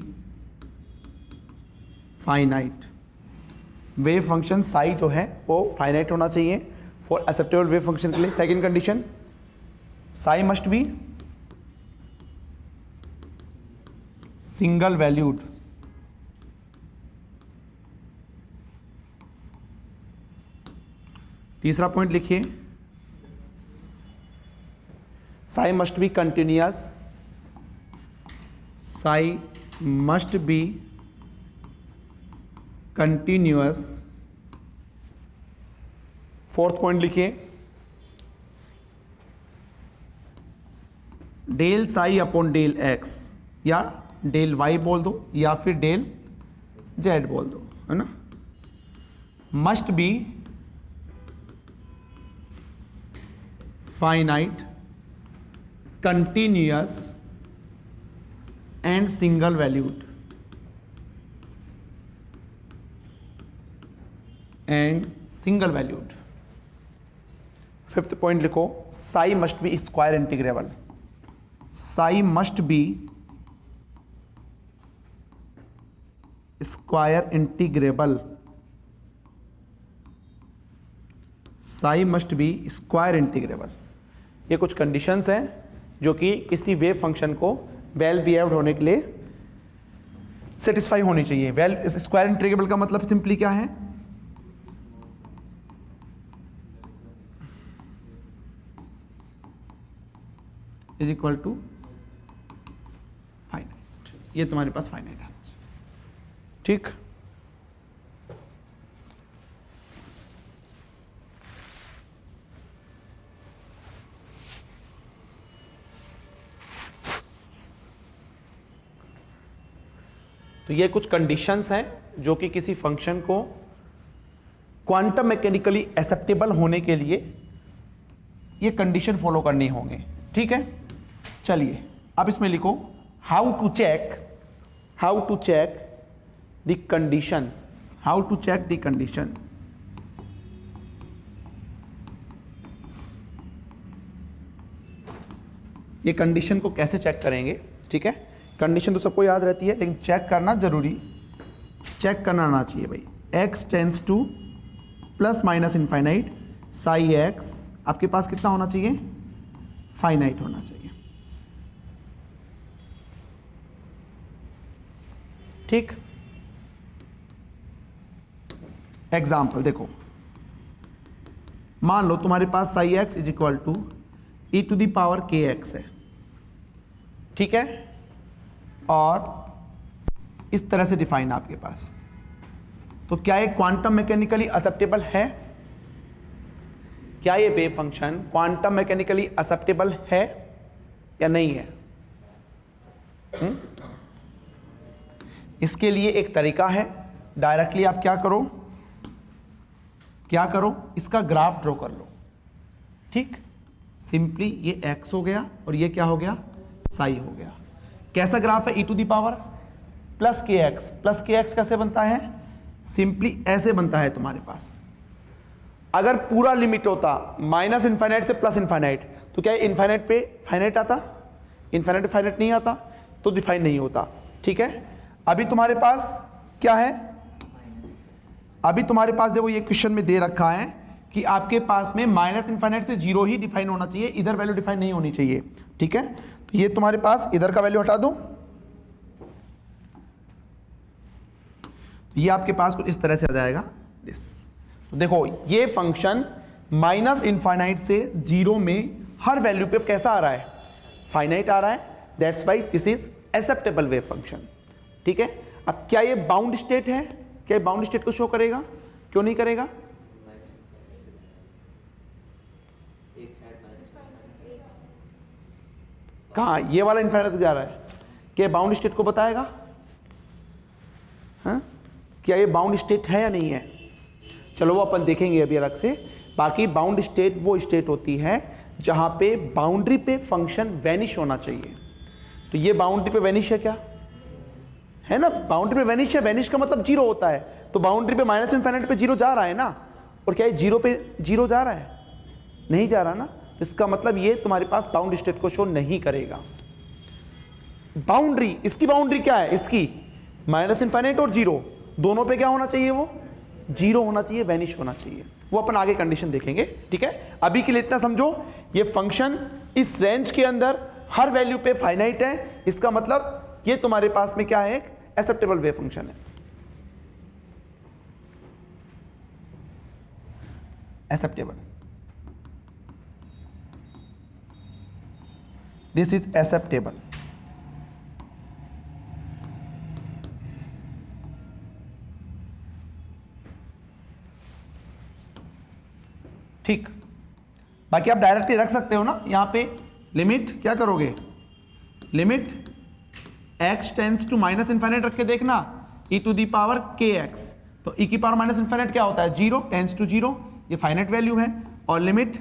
finite. Wave function psi जो है वो फाइनाइट होना चाहिए फॉर एक्सेप्टेबल वेव फंक्शन के लिए। Second condition, psi must be single valued. तीसरा पॉइंट लिखिए, psi must be continuous. Psi must be continuous. Fourth point लिखिए, del psi upon del x, या डेल वाई बोल दो या फिर डेल जेड बोल दो, है ना। Must be finite, continuous and single valued. And single valued. Fifth point लिखो, psi must be square integrable. Psi must be square integrable. Psi must be square integrable. ये कुछ कंडीशंस हैं जो कि किसी वेव फंक्शन को वेल बिहेव्ड होने के लिए सेटिस्फाई होनी चाहिए। वेल स्क्वायर इंटीग्रेबल का मतलब सिंपली क्या है, इज इक्वल टू फाइनाइट। ये तुम्हारे पास फाइनाइट है, ठीक। तो ये कुछ कंडीशंस हैं जो कि किसी फंक्शन को क्वांटम मैकेनिकली एक्सेप्टेबल होने के लिए ये कंडीशन फॉलो करनी होंगे, ठीक है। चलिए अब इसमें लिखो, how to check the condition. How to check the condition. ये कंडीशन को कैसे चेक करेंगे, ठीक है। कंडीशन तो सबको याद रहती है, लेकिन चेक करना जरूरी, चेक करना आना चाहिए भाई। x tends to plus minus infinite, Sai x आपके पास कितना होना चाहिए, फाइनाइट होना चाहिए, ठीक। एग्जाम्पल देखो, मान लो तुम्हारे पास psi x is equal to e to the power k x है, ठीक है, और इस तरह से डिफाइन आपके पास। तो क्या ये क्वांटम मैकेनिकली एक्सेप्टेबल है? क्या ये wave function quantum mechanically acceptable है या नहीं है? इसके लिए एक तरीका है, डायरेक्टली आप क्या करो, इसका ग्राफ ड्रॉ कर लो, ठीक। सिंपली ये x हो गया और ये क्या हो गया, साई हो गया। कैसा ग्राफ है, e to the power plus K X कैसे बनता है, सिंपली ऐसे बनता है तुम्हारे पास। अगर पूरा लिमिट होता माइनस इनफाइनाइट से प्लस इनफाइनाइट, तो क्या इनफाइनाइट पे फाइनाइट आता, इनफाइनाइट पे फाइनाइट नहीं आता, तो डिफाइन नहीं होता, ठीक है। अभी तुम्हारे पास क्या है, अभी तुम्हारे पास देखो ये क्वेश्चन में दे रखा है कि आपके पास में माइनस इनफाइनाइट से जीरो ही डिफाइन होना चाहिए, इधर वैल्यू डिफाइन नहीं होनी चाहिए, ठीक है। तो ये तुम्हारे पास इधर का वैल्यू हटा दो, तो ये आपके पास कुछ इस तरह से आ जाएगा दिस। तो देखो ये फंक्शन माइनस इनफाइनाइट से जीरो में हर वैल्यू पे कैसा आ रहा है, फाइनाइट आ रहा है, that's why this is acceptable wave function, ठीक है। अब क्या ये बाउंड स्टेट है, क्या ये बाउंड स्टेट को शो करेगा, क्यों नहीं करेगा, कहाँ ये वाला इनफाइनाइट जा रहा है, क्या बाउंड स्टेट को बताएगा, हाँ? क्या ये बाउंड स्टेट है या नहीं है, चलो वो अपन देखेंगे अभी अलग से। बाकी बाउंड स्टेट वो स्टेट होती है जहां पे बाउंड्री पे फंक्शन वैनिश होना चाहिए। तो ये बाउंड्री पे वैनिश है क्या, है ना, बाउंड्री पे वैनिश है, वैनिश का मतलब जीरो होता है, तो बाउंड्री पे माइनस इनफाइनाइट पे जीरो जा रहा है ना, और क्या ये जीरो पे जीरो जा रहा है, नहीं जा रहा ना, तो इसका मतलब ये तुम्हारे पास बाउंड स्टेट को शो नहीं करेगा। बाउंड्री, इसकी बाउंड्री क्या है, इसकी माइनस इनफाइनाइट और जीरो, दोनों पे क्या होना चाहिए, वो जीरो होना चाहिए, वैनिश होना चाहिए। वो अपन आगे कंडीशन देखेंगे, ठीक है। अभी के लिए इतना समझो, ये फंक्शन इस रेंज के अंदर हर वैल्यू पे फाइनाइट है, इसका मतलब ये तुम्हारे पास में क्या है, एक एक्सेप्टेबल वेव फंक्शन है, एक्सेप्टेबल, दिस इज एक्सेप्टेबल। ठीक, बाकी आप डायरेक्टली रख सकते हो ना, यहां पे लिमिट क्या करोगे, limit x tends to minus infinite रख के देखना, e to the power kx, तो e की पावर माइनस इनफाइनाइट क्या होता है, जीरो, टेंस टू जीरो, ये फाइनाइट वैल्यू है, और limit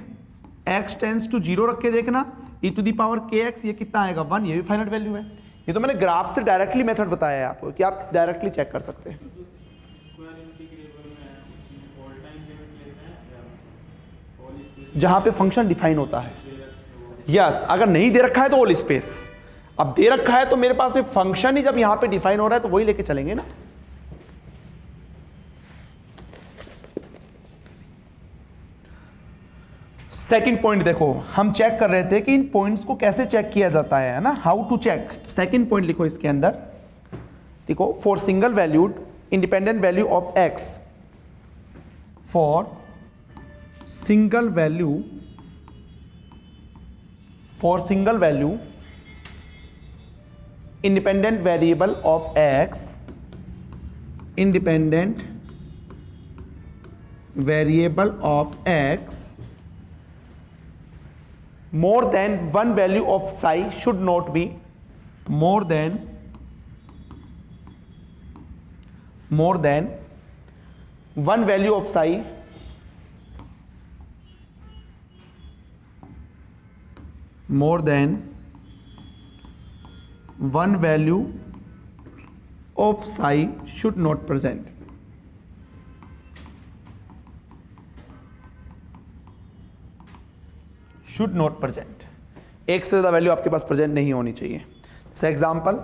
x tends to zero रख के देखना, e to the power kx, ये कितना आएगा 1, ये भी फाइनाइट वैल्यू है। ये तो मैंने ग्राफ से डायरेक्टली मेथड बताया है आपको कि आप डायरेक्टली चेक कर सकते हैं। जहां पे फंक्शन डिफाइन होता है, यस, अगर नहीं दे रखा है तो ऑल स्पेस, अब दे रखा है तो मेरे पास में फंक्शन ही जब यहां पे डिफाइन हो रहा है तो वही लेके चलेंगे ना। सेकंड पॉइंट देखो, हम चेक कर रहे थे कि इन पॉइंट्स को कैसे चेक किया जाता है ना, how to check. Second point लिखो इसके अंदर, देखो, for single valued independent value of X, for single value independent variable of x, independent variable of x, more than one value of psi should not be more than one value of psi more than one value of psi should not present। should not present, एक से ज़्यादा value आपके पास present नहीं होनी चाहिए। जैसे example,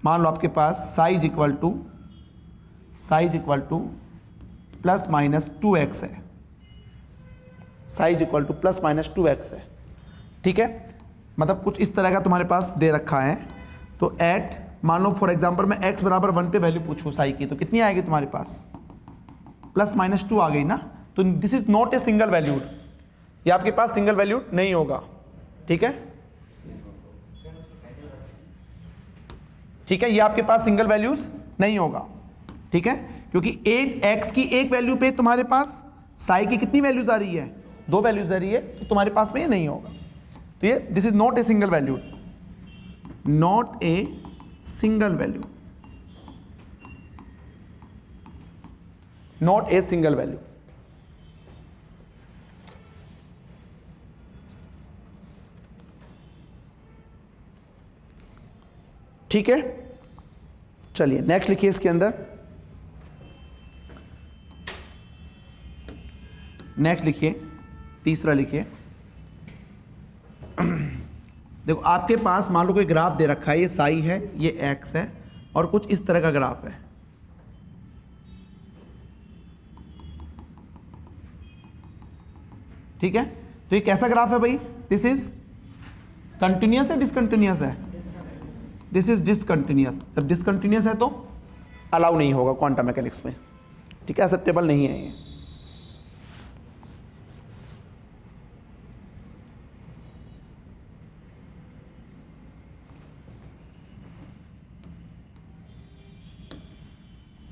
मान लो आपके पास psi is equal to plus minus 2x है, psi is equal to plus minus 2x है, ठीक है। मतलब कुछ इस तरह का तुम्हारे पास दे रखा है, तो एट, मान लो फॉर एग्जांपल मैं x बराबर 1 पे वैल्यू पूछूं साई की, तो कितनी आएगी तुम्हारे पास, प्लस माइनस 2 आ गई ना। तो this is not a single valued, ये आपके पास सिंगल वैल्यूड नहीं होगा, ठीक है, ठीक है, ये आपके पास सिंगल वैल्यूज नहीं होगा, ठीक है, क्योंकि 8x की एक वैल्यू पे तुम्हारे पास साई की कितनी वैल्यूज आ रही है, 2 वैल्यूज आ रही है, तो तुम्हारे पास में ये नहीं होगा। तो ये this is not a single value, not a single value, not a single value. ठीक है, चलिए नेक्स्ट लिखिए इसके अंदर, नेक्स्ट लिखिए, तीसरा लिखिए। देखो आपके पास मान लो कोई ग्राफ दे रखा है, ये साई है, ये एक्स है, और कुछ इस तरह का ग्राफ है, ठीक है। तो ये कैसा ग्राफ है भाई, दिस इज कंटिन्यूअस है, डिसकंटिन्यूअस है, दिस इज डिसकंटिन्यूअस। जब डिसकंटिन्यूअस है तो अलाउ नहीं होगा क्वांटम मैकेनिक्स में, ठीक है, एक्सेप्टेबल नहीं है ये।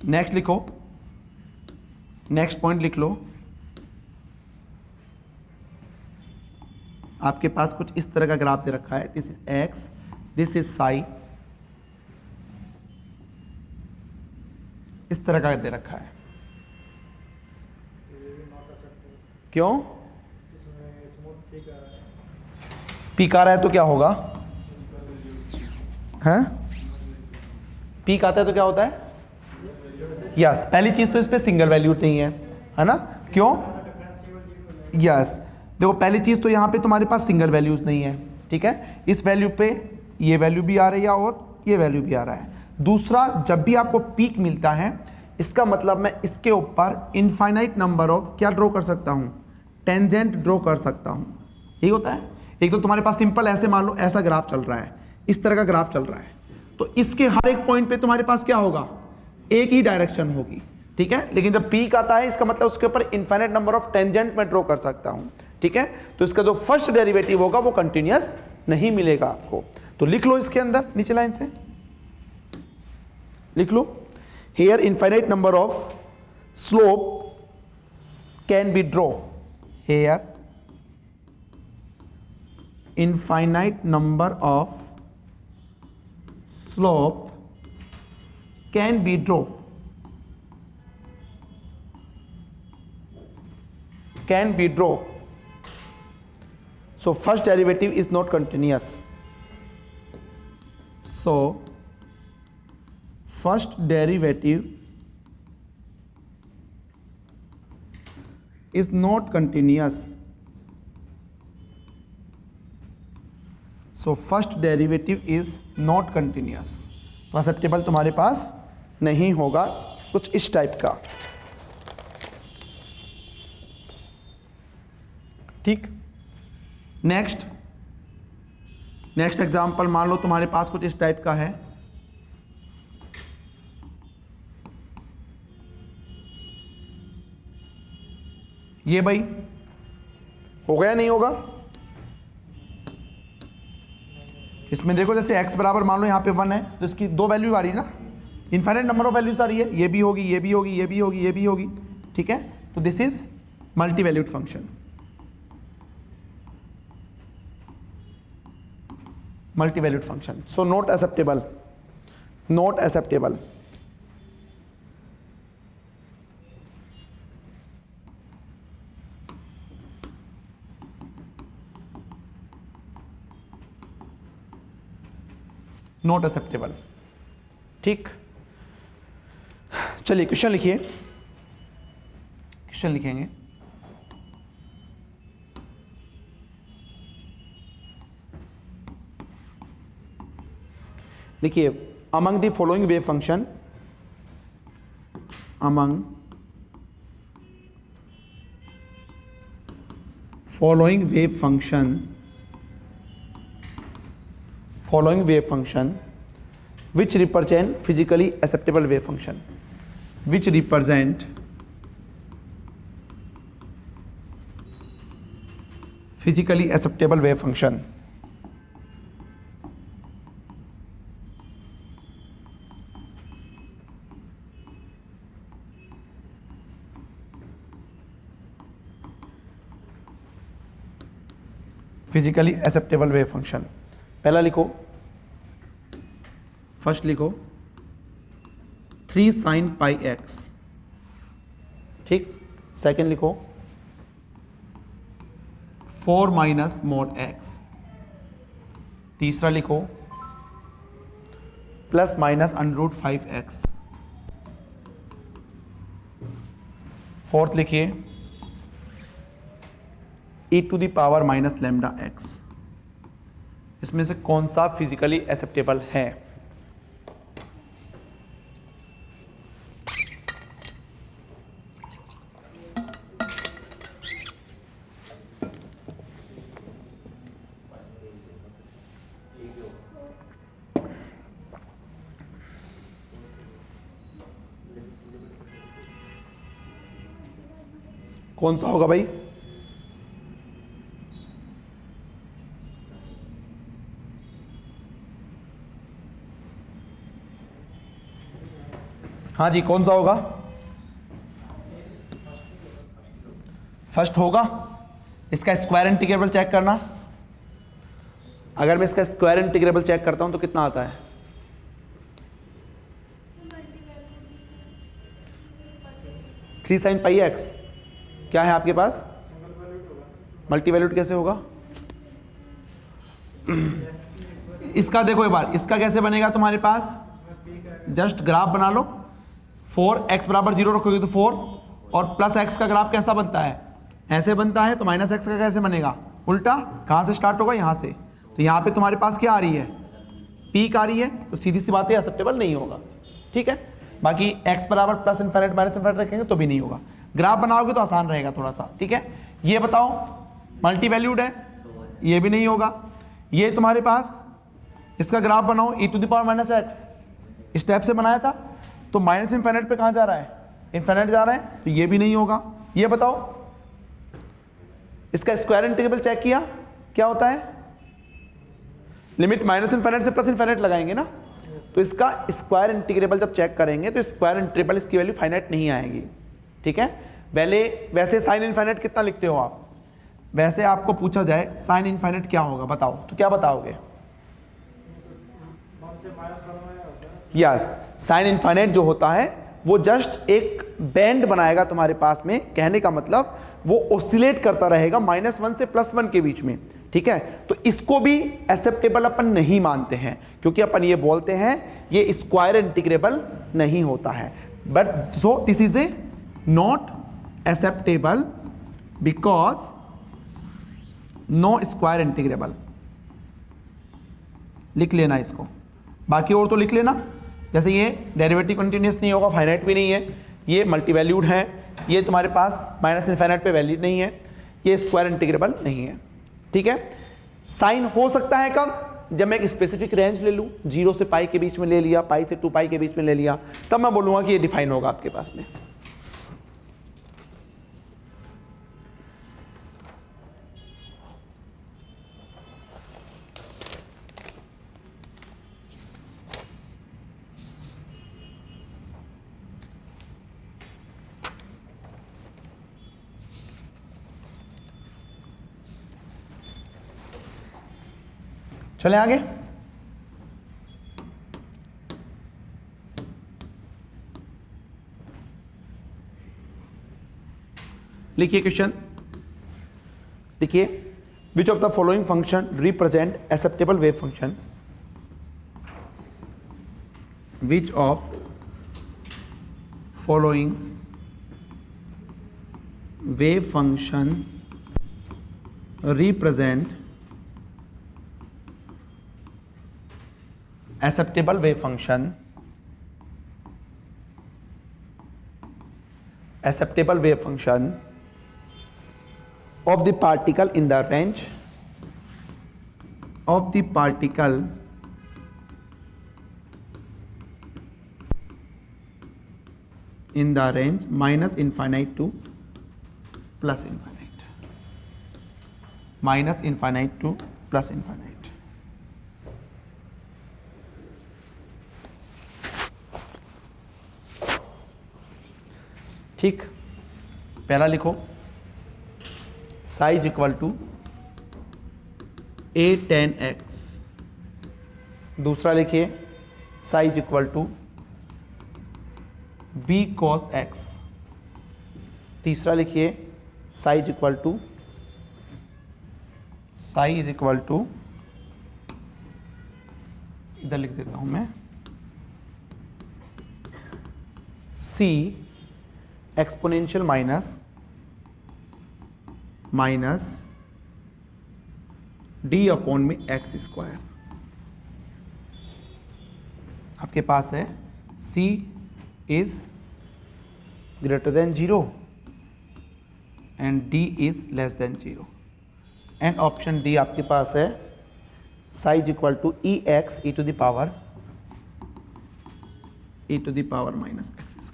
नेक्स्ट लिखो, नेक्स्ट पॉइंट लिख लो, आपके पास कुछ इस तरह का ग्राफ दे रखा है, this is x, this is Sai, इस तरह का दे रखा है, क्यों, पीक आ रहा है तो क्या होगा, हैं, पीक आता है तो क्या होता है, यस, पहली चीज तो इस पे सिंगल वैल्यू नहीं है ना, क्यों, यस, देखो पहली चीज तो यहां पे तुम्हारे पास सिंगल वैल्यूज नहीं है, ठीक है, इस वैल्यू पे ये वैल्यू भी आ रही है और ये वैल्यू भी आ रहा है। दूसरा, जब भी आपको पीक मिलता है इसका मतलब मैं इसके ऊपर इनफाइनाइट नंबर ऑफ क्या ड्रॉ कर सकता हूँ, टेंजेंट ड्रॉ कर सकता हूँ। यही होता है। एक तो तुम्हारे पास सिंपल ऐसे मान लो ऐसा ग्राफ चल रहा है, इस तरह का ग्राफ चल रहा है, तो इसके हर एक पॉइंट पे तुम्हारे पास क्या होगा, एक ही डायरेक्शन होगी, ठीक है। लेकिन जब पीक आता है इसका मतलब उसके ऊपर इनफाइनाइट नंबर ऑफ टेंजेंट मैं ड्रॉ कर सकता हूँ, ठीक है। तो इसका जो फर्स्ट डेरिवेटिव होगा वो कंटिन्यूअस नहीं मिलेगा आपको। तो लिख लो इसके अंदर नीचे लाइन से लिख लो, here infinite number of slope can be draw, here infinite number of slope can be drawn, can be drawn. So first derivative is not continuous, so first derivative is not continuous, so first derivative is not continuous. तो acceptable तुम्हारे पास नहीं होगा, कुछ इस type का, ठीक। Next example मान लो तुम्हारे पास कुछ इस टाइप का है, ये भाई हो गया नहीं होगा। इसमें देखो जैसे x बराबर मान लो यहाँ पे 1 है तो इसकी दो वैल्यू आ रही है ना, इनफाइनाइट नंबर ऑफ वैल्यूज आ रही है, ये भी होगी, ये भी होगी, ये भी होगी, ये भी होगी, ठीक है। तो this is multi valued function, multi valued function, so not acceptable, not acceptable. Not acceptable, ठीक। चलिए क्वेश्चन लिखिए, क्वेश्चन लिखेंगे। लिखिए, among the following wave function, among following wave function, following wave function which represent physically acceptable wave function, which represent physically acceptable wave function, physically acceptable wave function। पहला लिखो, first लिखो 3 sin पाई x, ठीक। Second लिखो 4 minus mode x। तीसरा लिखो plus minus √5x। Fourth लिखिए e⁻ minus lambda x। इसमें से कौन सा फिजिकली एक्सेप्टेबल है? कौन सा होगा भाई? हाँ जी, कौन सा होगा? फर्स्ट होगा। इसका स्क्वायर इंटीग्रेबल चेक करना। अगर मैं इसका स्क्वायर इंटीग्रेबल चेक करता हूं तो कितना आता है? Three sign pi x. क्या है आपके पास? मल्टी वैल्यूड कैसे होगा? इसका देखो एक बार, इसका कैसे बनेगा तुम्हारे पास? जस्ट ग्राफ बना लो। 4x बराबर 0 रखोगे तो 4, और प्लस x का ग्राफ कैसा बनता है? ऐसे बनता है। तो माइनस x का कैसे बनेगा? उल्टा। कहां से स्टार्ट होगा? यहां से। तो यहां पे तुम्हारे पास क्या आ रही है? पीक आ रही है तो सीधी सी बात है एक्सेप्टेबल नहीं होगा, ठीक है। बाकी x बराबर प्लस इनफाइनाइट माइनस इनफाइनाइट रखेंगे तो भी नहीं होगा। ग्राफ बनाओगे तो आसान रहेगा थोड़ा सा, ठीक है। ये बताओ मल्टी वैल्यूड है, ये भी नहीं होगा। ये तुम्हारे पास इसका ग्राफ बनाओ e to the power minus X, step से बनाया था तो माइनस इनफाइनाइट पे कहाँ जा रहा है, इनफाइनाइट जा रहा है, तो ये भी नहीं होगा। ये बताओ इसका स्क्वायर इंटीग्रल चेक किया, क्या होता है, लिमिट माइनस इनफाइनाइट से प्लस इनफाइनाइट लगाएंगे ना, तो इसका स्क्वायर इंटीग्रेबल जब चेक करेंगे तो स्क्वायर इंटीग्रेबल इसकी वैल्यू फाइनाइट नहीं आएगी, ठीक है। वैसे साइन इनफाइनाइट कितना लिखते हो आप, वैसे आपको पूछा जाए साइन इनफाइनाइट क्या होगा बताओ तो क्या बताओगे, यस साइन इनफाइनाइट जो होता है वो जस्ट एक बैंड बनाएगा तुम्हारे पास में, कहने का मतलब वो ऑसिलेट करता रहेगा -1 से +1 के बीच में, ठीक है। तो इसको भी एक्सेप्टेबल अपन नहीं मानते हैं क्योंकि अपन ये बोलते हैं ये स्क्वायर इंटीग्रेबल नहीं होता है, but so this is a not acceptable because no square integrable, लिख लेना इसको। बाकी और तो लिख लेना, जैसे ये डेरिवेटिव कंटिन्यूस नहीं होगा, फाइनाइट भी नहीं है, ये मल्टी वैल्यूड है, ये तुम्हारे पास माइनस इनफाइनाइट पे वैलिड नहीं है, ये स्क्वायर इंटीग्रेबल नहीं है, ठीक है। साइन हो सकता है कब, जब मैं एक स्पेसिफिक रेंज ले लूँ, 0 से पाई के बीच में ले लिया, पाई से 2 पाई के बीच में ले लिया, तब मैं बोलूँगा कि ये डिफाइन होगा आपके पास में। चले आगे। लिखिए क्वेश्चन, लिखिए which of the following function represent acceptable wave function, which of following wave function represent acceptable wave function, acceptable wave function of the particle in the range of the particle in the range minus infinite to plus infinite, minus infinite to plus infinite। ठीक, पहला लिखो psi is equal to a tan x, दूसरा लिखिए psi is equal to b cos x, तीसरा लिखिए psi is equal to इधर लिख देता हूं मैं c exponential minus D upon में एक्स स्क्वायर। आपके पास है c is greater than 0 and d is less than 0 and option D आपके पास है psi is equal to E X E to the power minus x square.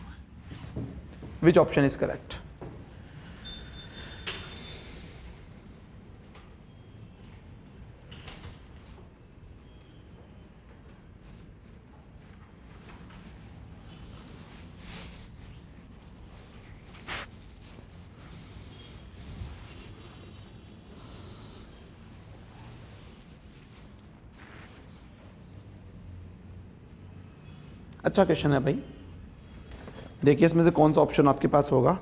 Which option is correct? अच्छा question है भाई, देखिए इसमें से कौन सा ऑप्शन आपके पास होगा।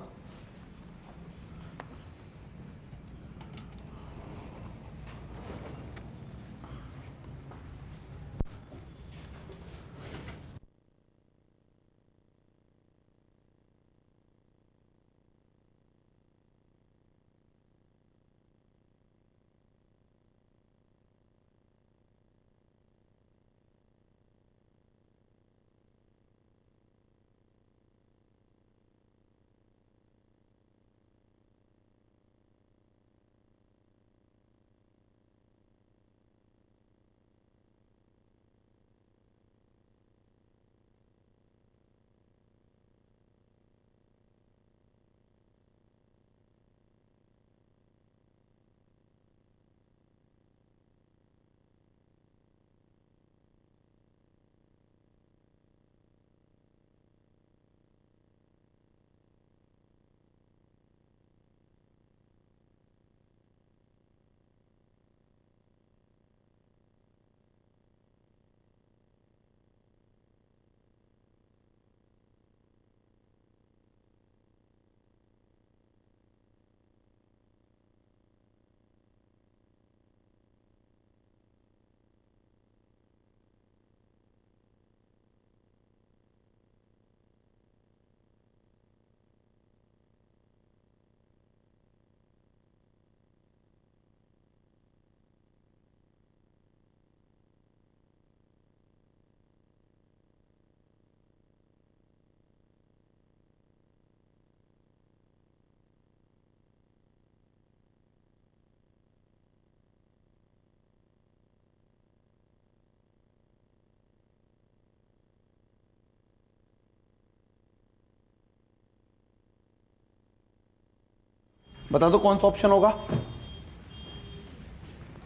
बता दो कौन सा ऑप्शन होगा?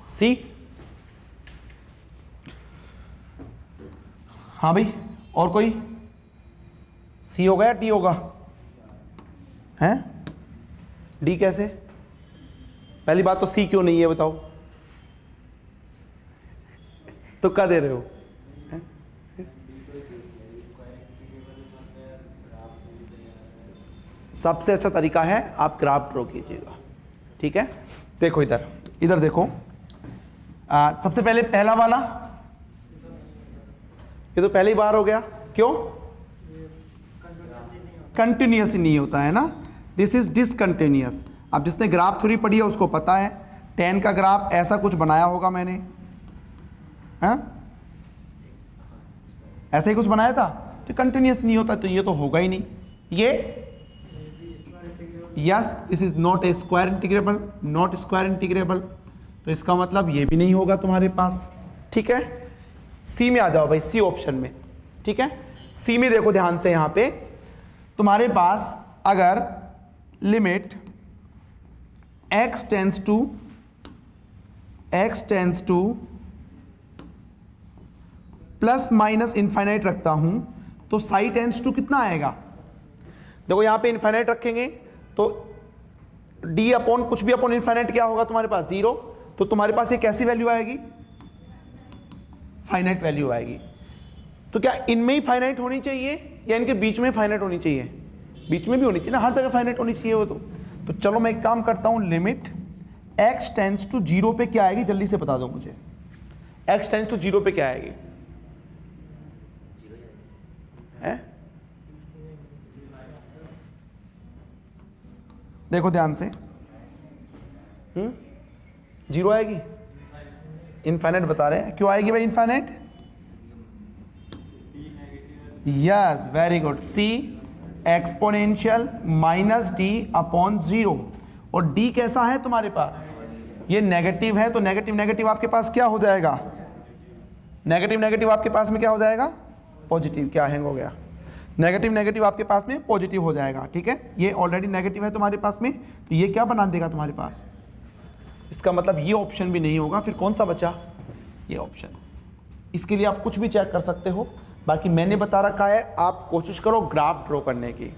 सी? हाँ भाई, और कोई? सी होगा या डी होगा? हैं? डी कैसे? पहली बात तो सी क्यों नहीं है बताओ? तुक्का दे रहे हो? सबसे अच्छा तरीका है आप ग्राफ ड्रॉ कीजिएगा, ठीक है? देखो इधर, इधर देखो, सबसे पहले पहला वाला, ये तो पहली बार हो गया, क्यों? कंटिन्यूस नहीं होता है ना, दिस इज डिसकंटिन्यूस। अब जिसने ग्राफ थ्योरी पढ़ी है उसको पता है, टेन का ग्राफ ऐसा कुछ बनाया होगा मैंने, हैं? ऐसा ही कुछ बनाया था, तो कंटिन्यूस नहीं होता, तो ये तो होगा ही नहीं। ये yes, this is not a square integrable, not square integrable, तो इसका मतलब ये भी नहीं होगा तुम्हारे पास, ठीक है? सी में आ जाओ भाई, सी ऑप्शन में, ठीक है? सी में देखो ध्यान से, यहां पे तुम्हारे पास अगर limit x tends to plus minus infinite रखता हूं तो साई टेंस टू कितना आएगा? देखो यहां पे इनफाइनाइट रखेंगे तो d अपॉन कुछ भी अपॉन इनफाइनाइट क्या होगा तुम्हारे पास? 0। तो तुम्हारे पास ये कैसी वैल्यू आएगी? फाइनाइट वैल्यू आएगी। तो क्या इनमें ही फाइनाइट होनी चाहिए या इनके बीच में फाइनाइट होनी चाहिए? बीच में भी होनी चाहिए ना, हर जगह फाइनाइट होनी चाहिए वो तो चलो मैं एक काम करता हूं, लिमिट x टेंस टू 0 पे क्या आएगी जल्दी से बता दो मुझे। x टेंस टू 0 पे क्या आएगी? है? देखो ध्यान से, 0 आएगी। इनफाइनाइट बता रहे हैं, क्यों आएगी भाई infinite? Yes, very good. C exponential minus D upon 0, और डी कैसा है तुम्हारे पास? ये नेगेटिव है, तो नेगेटिव नेगेटिव आपके पास क्या हो जाएगा? नेगेटिव नेगेटिव आपके पास में क्या हो जाएगा? पॉजिटिव। क्या हैंग हो गया? नेगेटिव नेगेटिव आपके पास में पॉजिटिव हो जाएगा, ठीक है? ये ऑलरेडी नेगेटिव है तुम्हारे पास में, तो ये क्या बना देगा तुम्हारे पास? इसका मतलब ये ऑप्शन भी नहीं होगा, फिर कौन सा बचा? ये ऑप्शन। इसके लिए आप कुछ भी चेक कर सकते हो, बाकी मैंने बता रखा है, आप कोशिश करो ग्राफ ड्रॉ करने की,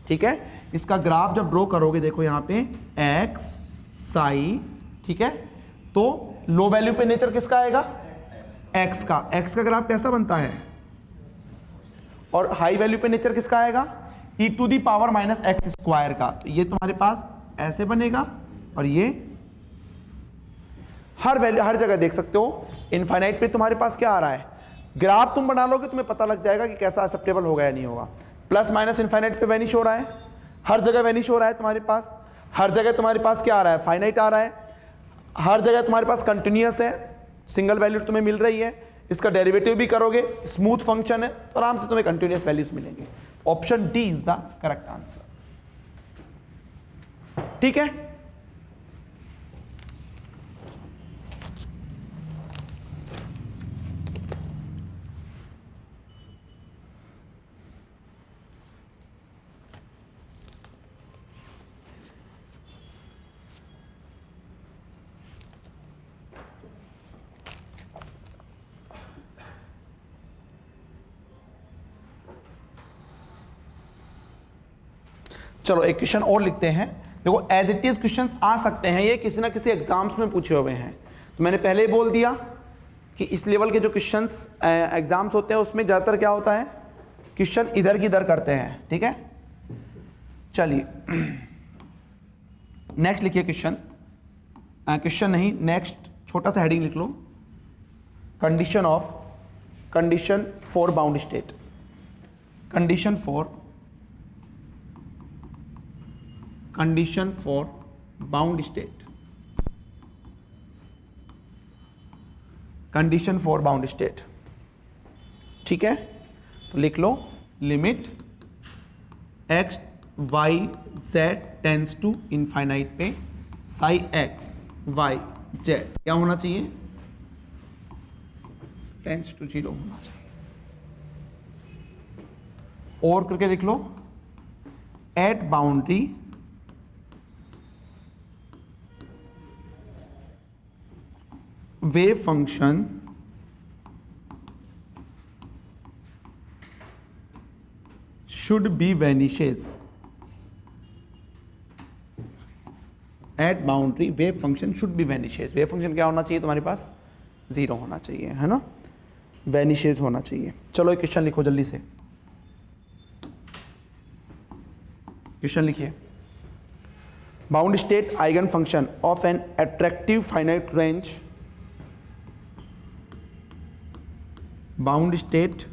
ठीक है? इसका ग्राफ जब ड्रॉ करोगे, देखो यहाँ पे x साई, ठीक है? तो लो वैल्यू पे नेचर किसका आएगा? x का। x का ग्राफ कैसा बनता है? और हाई वैल्यू पे नेचर किसका आएगा? e to the power minus x square का। तो ये तुम्हारे पास ऐसे बनेगा, और ये हर वैल्यू हर जगह देख सकते हो। इनफाइनाइट पे तुम्हारे पास क्या आ रहा है? ग्राफ तुम बना लोगे तुम्हें पता लग जाएगा कि कैसा एक्सेप्टेबल होगा या नहीं होगा। प्लस माइनस इनफाइनाइट पे वैनिश हो रहा है, हर जगह वैनिश हो रहा है तुम्हारे पास। हर जगह तुम्हारे पास क्या आ रहा है? फाइनाइट आ रहा है। हर जगह तुम्हारे पास कंटिन्यूअस है, सिंगल वैल्यू तुम्हें मिल रही है। इसका डेरिवेटिव भी करोगे, स्मूथ फंक्शन है, तो आराम से तुम्हें कंटिन्यूअस वैल्यूज मिलेंगे। Option D is the correct answer, ठीक है? चलो एक क्वेश्चन और लिखते हैं। देखो एज इट इज क्वेश्चन आ सकते हैं, ये किसी ना किसी एग्जाम्स में पूछे हुए हैं। तो मैंने पहले ही बोल दिया कि इस लेवल के जो क्वेश्चंस एग्जाम्स होते हैं उसमें ज़्यादातर क्या होता है? क्वेश्चन इधर की इधर करते हैं, ठीक है? चलिए नेक्स्ट लिखिए क्वेश्चन, क्वेश्चन नहीं, नेक्स्ट छोटा सा हेडिंग लिख लो, condition for bound state. Condition for bound state. Condition for bound state, ठीक है? तो लिख लो, limit x y z tends to infinite पे साई x y z क्या होना चाहिए? टेंस टू 0 होना चाहिए। और करके लिख लो, at boundary wave function should be vanishes at boundary. wave function should be vanishes. wave function क्या होना चाहिए तुम्हारे पास? 0 होना चाहिए, है ना, vanishes होना चाहिए. चलो एक क्वेश्चन लिखो जल्दी से. क्वेश्चन लिखिए. Bound state eigen function of an attractive finite range. Bound state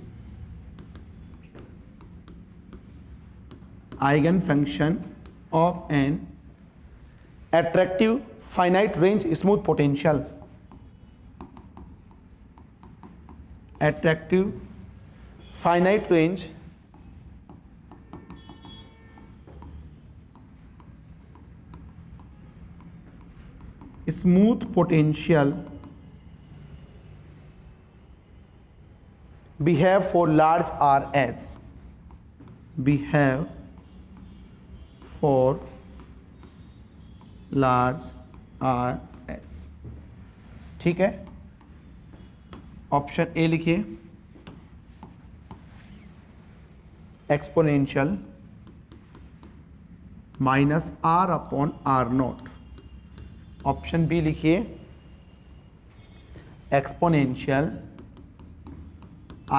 eigen function of an attractive finite range smooth potential. Attractive finite range smooth potential behave for large R as behave for large R S. ठीक है, option A लिखिए. Exponential minus R upon R naught. Option B लिखिए. Exponential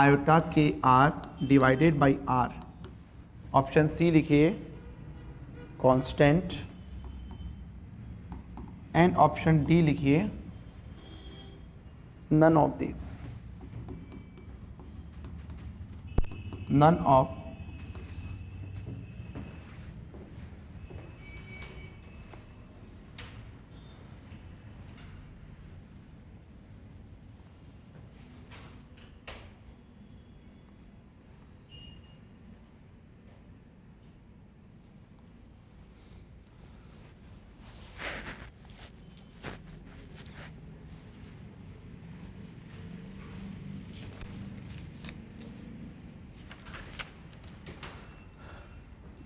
iota K R divided by R. Option C लिखिए. Constant. And option D लिखिए none of this. None of.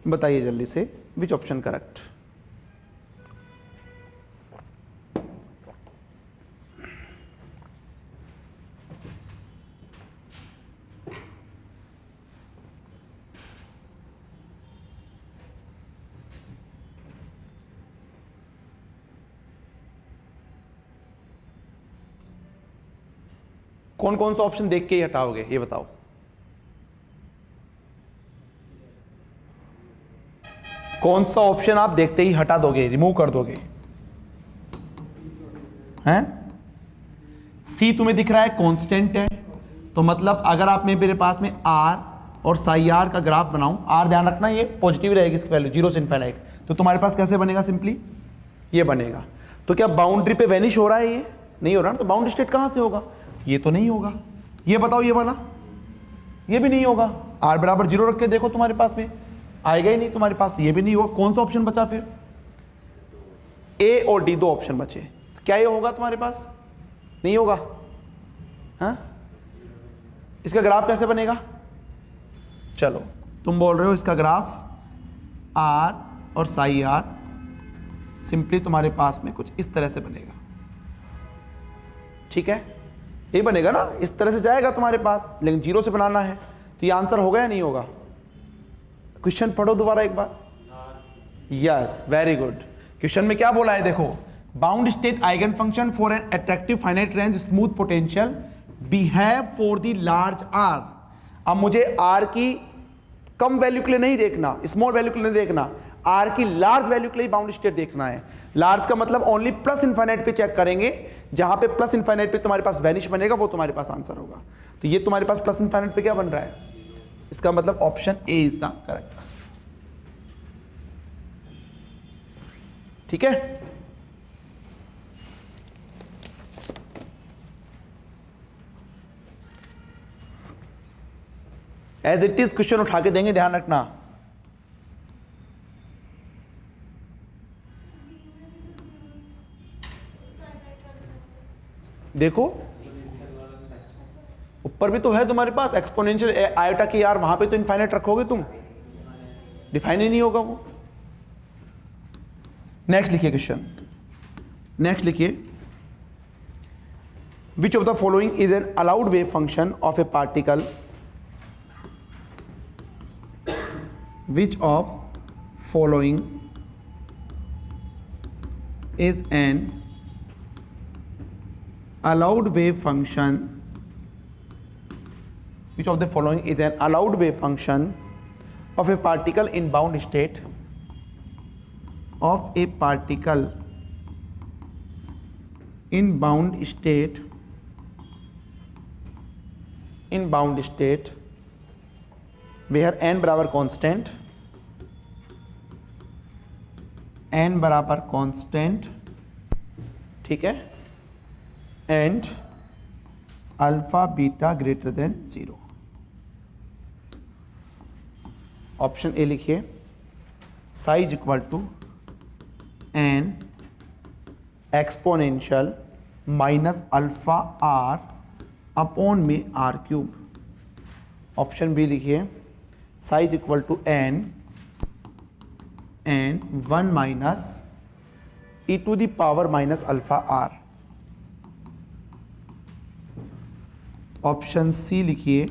बताइए जल्दी से which option correct. कौन कौन सा ऑप्शन देख के ही हटाओगे ये बताओ. कौन सा ऑप्शन आप देखते ही हटा दोगे, रिमूव कर दोगे? हैं? सी तुम्हें दिख रहा है कांस्टेंट है, तो मतलब अगर आप मेरे पास में आर और साई आर का ग्राफ बनाऊं, आर ध्यान रखना ये पॉजिटिव रहेगी इसकी वैल्यू 0 से इनफाइनाइट, तो तुम्हारे पास कैसे बनेगा? सिंपली ये बनेगा. तो क्या बाउंड्री पे वैनिश हो रहा है? ये नहीं हो रहा ना, तो बाउंड्री स्टेट कहां से होगा? ये तो नहीं होगा. ये बताओ, ये वाला ये भी नहीं होगा. आर बराबर 0 रख के देखो, तुम्हारे पास में आएगा ही नहीं तुम्हारे पास, तो ये भी नहीं होगा. कौन सा ऑप्शन बचा फिर? ए और डी, दो ऑप्शन बचे. क्या ये होगा तुम्हारे पास? नहीं होगा. हाँ, इसका ग्राफ कैसे बनेगा? चलो तुम बोल रहे हो इसका ग्राफ आर और साई आर सिंपली तुम्हारे पास में कुछ इस तरह से बनेगा. ठीक है, ये बनेगा ना, इस तरह से जाएगा तुम्हारे पास, लेकिन 0 से बनाना है, तो ये आंसर होगा या नहीं होगा? क्वेश्चन पढ़ो दोबारा एक बार. Yes, very good. क्वेश्चन में क्या बोला है देखो, bound state eigen function for an attractive finite range smooth potential behave for the large r. अब मुझे आर की कम वैल्यू के लिए नहीं देखना, स्मॉल वैल्यू के लिए नहीं देखना, आर की लार्ज वैल्यू के लिए बाउंड स्टेट देखना है. लार्ज का मतलब ओनली प्लस इनफाइनाइट पे चेक करेंगे, जहां पे प्लस इनफाइनाइट पे तुम्हारे पास वैनिश बनेगा वो तुम्हारे पास आंसर होगा. तो ये तुम्हारे पास प्लस इनफाइनाइट पे क्या बन रहा है? इसका मतलब option A is the correct. ठीक है, एज इट इज क्वेश्चन उठा के देंगे, ध्यान रखना. देखो ऊपर भी तो है तुम्हारे पास एक्सपोनेंशियल आयोटा की आर, वहां पे तो इनफाइनाइट रखोगे तुम, डिफाइन ही नहीं होगा वो. नेक्स्ट लिखिए क्वेश्चन. नेक्स्ट लिखिए, which of the following is an allowed wave function of a particle, which of following is an allowed wave function, which of the following is an allowed wave function of a particle in bound state, of a particle in bound state, where n बराबर constant, n बराबर constant, ठीक है, and alpha beta greater than 0। Option A लिखिए, psi is equal to N exponential minus alpha r upon में r cube. Option B लिखिए, psi is equal to N and 1 minus e to the power minus alpha r. Option C लिखिए,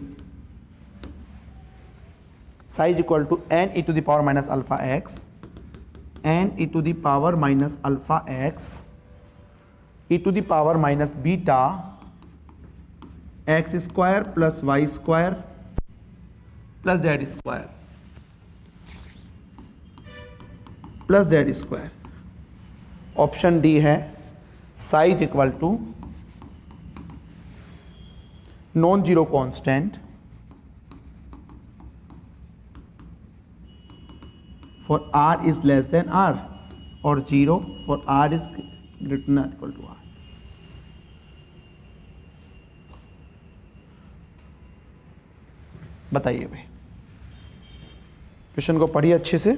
psi is equal to N e to the power minus alpha x, N e to the power minus alpha x E to the power minus beta x square plus y square plus z square plus z square. Option D है, psi is equal to non zero constant for r is less than r और 0 for r is greater than equal to r. बताइए भाई, question को पढ़िए अच्छे से।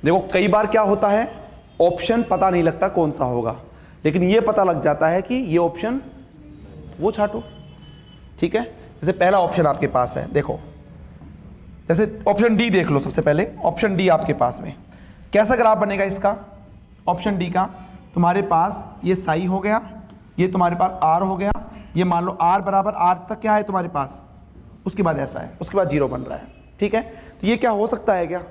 देखो कई बार क्या होता है, ऑप्शन पता नहीं लगता कौन सा होगा, लेकिन ये पता लग जाता है कि ये ऑप्शन वो छाटो, ठीक है। जैसे पहला ऑप्शन आपके पास है, देखो जैसे ऑप्शन डी देख लो। सबसे पहले ऑप्शन डी आपके पास में कैसा ग्राफ बनेगा इसका, ऑप्शन डी का, तुम्हारे पास ये साई हो गया, ये तुम्हारे पास आर हो गया, ये मान लो आर बराबर आर तक क्या है तुम्हारे पास, उसके बाद ऐसा है, उसके बाद 0 बन रहा है, ठीक है। तो ये क्या हो सकता है क्या,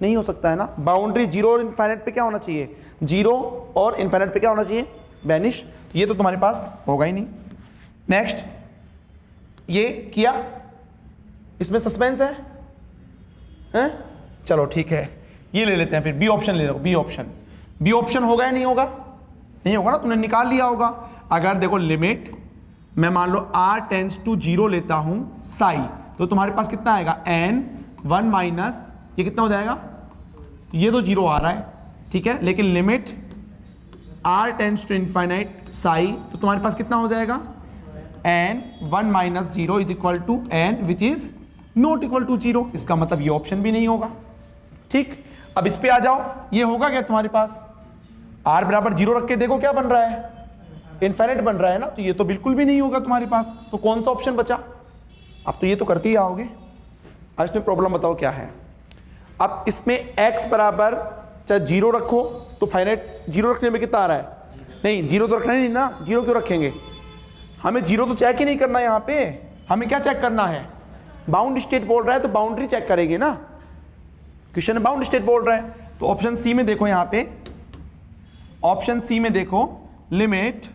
नहीं हो सकता है ना, बाउंड्री जीरो और इनफाइनाइट पे क्या होना चाहिए, जीरो और इनफाइनाइट पे क्या होना चाहिए, वैनिश। ये तो तुम्हारे पास होगा ही नहीं। नेक्स्ट ये किया, इसमें सस्पेंस है, हैं? चलो ठीक है, ये ले लेते हैं फिर, बी ऑप्शन ले लो, बी ऑप्शन। बी ऑप्शन होगा या नहीं होगा, नहीं होगा ना, तुमने निकाल लिया होगा। अगर देखो लिमिट मैं मान लो r टेंस टू 0 लेता हूं साई, तो तुम्हारे पास कितना आएगा n 1 माइनस ये कितना हो जाएगा, ये तो 0 आ रहा है, ठीक है, लेकिन limit r tends to infinite psi, तो तुम्हारे पास कितना हो जाएगा n 1 minus 0 is equal to n which is not equal to 0। इसका मतलब ये ऑप्शन भी नहीं होगा। ठीक, अब इस पे आ जाओ, ये होगा क्या तुम्हारे पास, r बराबर 0 रख के देखो क्या बन रहा है, इनफाइनाइट बन रहा है ना, तो ये तो बिल्कुल भी नहीं होगा तुम्हारे पास। तो कौन सा ऑप्शन बचा, अब तो ये तो करके ही आओगे। अब इसमें प्रॉब्लम बताओ क्या है। अब इसमें x बराबर चाहे 0 रखो तो फाइनाइट 0 रखने में कितना आ रहा है, नहीं 0 तो रखना ही नहीं ना, 0 क्यों रखेंगे, हमें 0 तो चेक ही नहीं करना यहाँ पे, हमें क्या चेक करना है, बाउंड स्टेट बोल रहा है तो बाउंड्री चेक करेंगे ना, क्वेश्चन बाउंड स्टेट बोल रहा है। तो ऑप्शन सी में देखो, यहाँ पे ऑप्शन सी में देखो, limit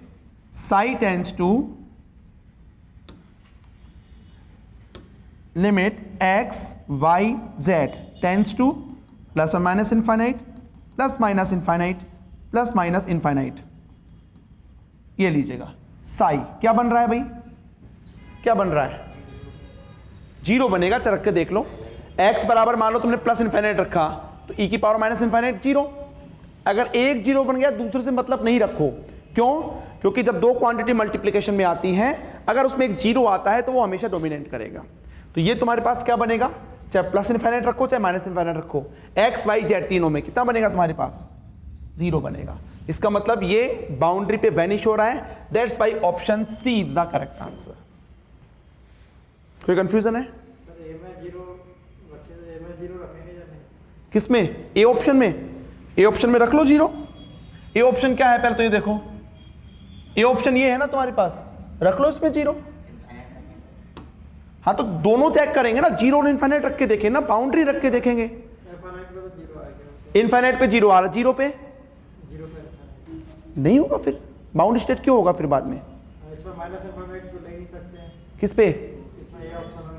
psi tends to limit x y z tends to plus और minus infinite, plus minus infinite, plus minus infinite, ये लीजिएगा साई क्या बन रहा है भाई, क्या बन रहा है, 0 बनेगा, चल रख के देख लो। x बराबर मान लो तुमने प्लस इनफाइनाइट रखा तो e की पावर माइनस इनफाइनाइट 0, अगर एक 0 बन गया दूसरे से मतलब नहीं रखो, क्यों, क्योंकि जब दो क्वांटिटी मल्टीप्लिकेशन में आती हैं अगर उसमें एक 0 आता है तो वो हमेशा डोमिनेट करेगा। तो ये तुम्हारे पास क्या बनेगा, चाहे प्लस इनफाइनाइट रखो चाहे माइनस इनफाइनाइट रखो, x y z तीनों में कितना बनेगा तुम्हारे पास, 0 बनेगा। इसका मतलब ये बाउंड्री पे वैनिश हो रहा है, that's why option C is the correct answer. कोई कंफ्यूजन है सर, ए में 0 रखे तो ए में 0 रखेंगे या नहीं, किसमें, ए ऑप्शन में, ए ऑप्शन में रख लो 0। ए ऑप्शन क्या है पहले तो ये देखो, ए ऑप्शन ये है ना तुम्हारे पास, रख लो इसमें 0। हाँ तो दोनों चेक करेंगे ना, 0 और इनफाइनाइट रख के देखें ना, बाउंड्री रख के देखेंगे। इनफाइनाइट पे तो 0 आएगा, इनफाइनाइट पे 0 आ रहा, 0 पे 0 पे नहीं होगा, फिर बाउंड स्टेट क्यों होगा फिर बाद में, इसमें माइनस इनफाइनाइट तो ले नहीं सकते हैं, किस पे, इसमें ये ऑप्शन है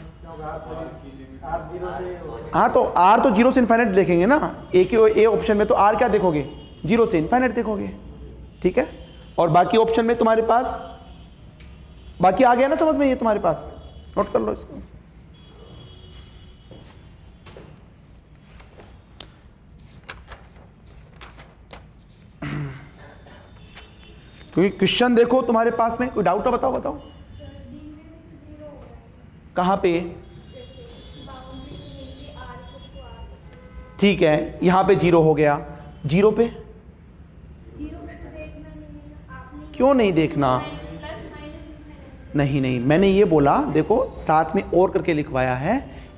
क्योंकि r 0 से, हाँ तो r तो 0 से इनफाइनाइट देखेंगे ना, ए ऑप्शन में तो r क्या देखोगे, 0 से इनफाइनाइट देखोगे, ठीक है। और बाकी ऑप्शन में तुम्हारे पास बाकी आ गया ना समझ में, ये तुम्हारे पास नोट कर लो इसको। क्योंकि क्वेश्चन देखो तुम्हारे पास में, कोई डाउट है बताओ बताओ, कहाँ पे, ठीक है यहां पे 0 हो गया, 0 पे क्यों नहीं देखना, नहीं नहीं मैंने ये बोला देखो साथ में और करके लिखवाया है,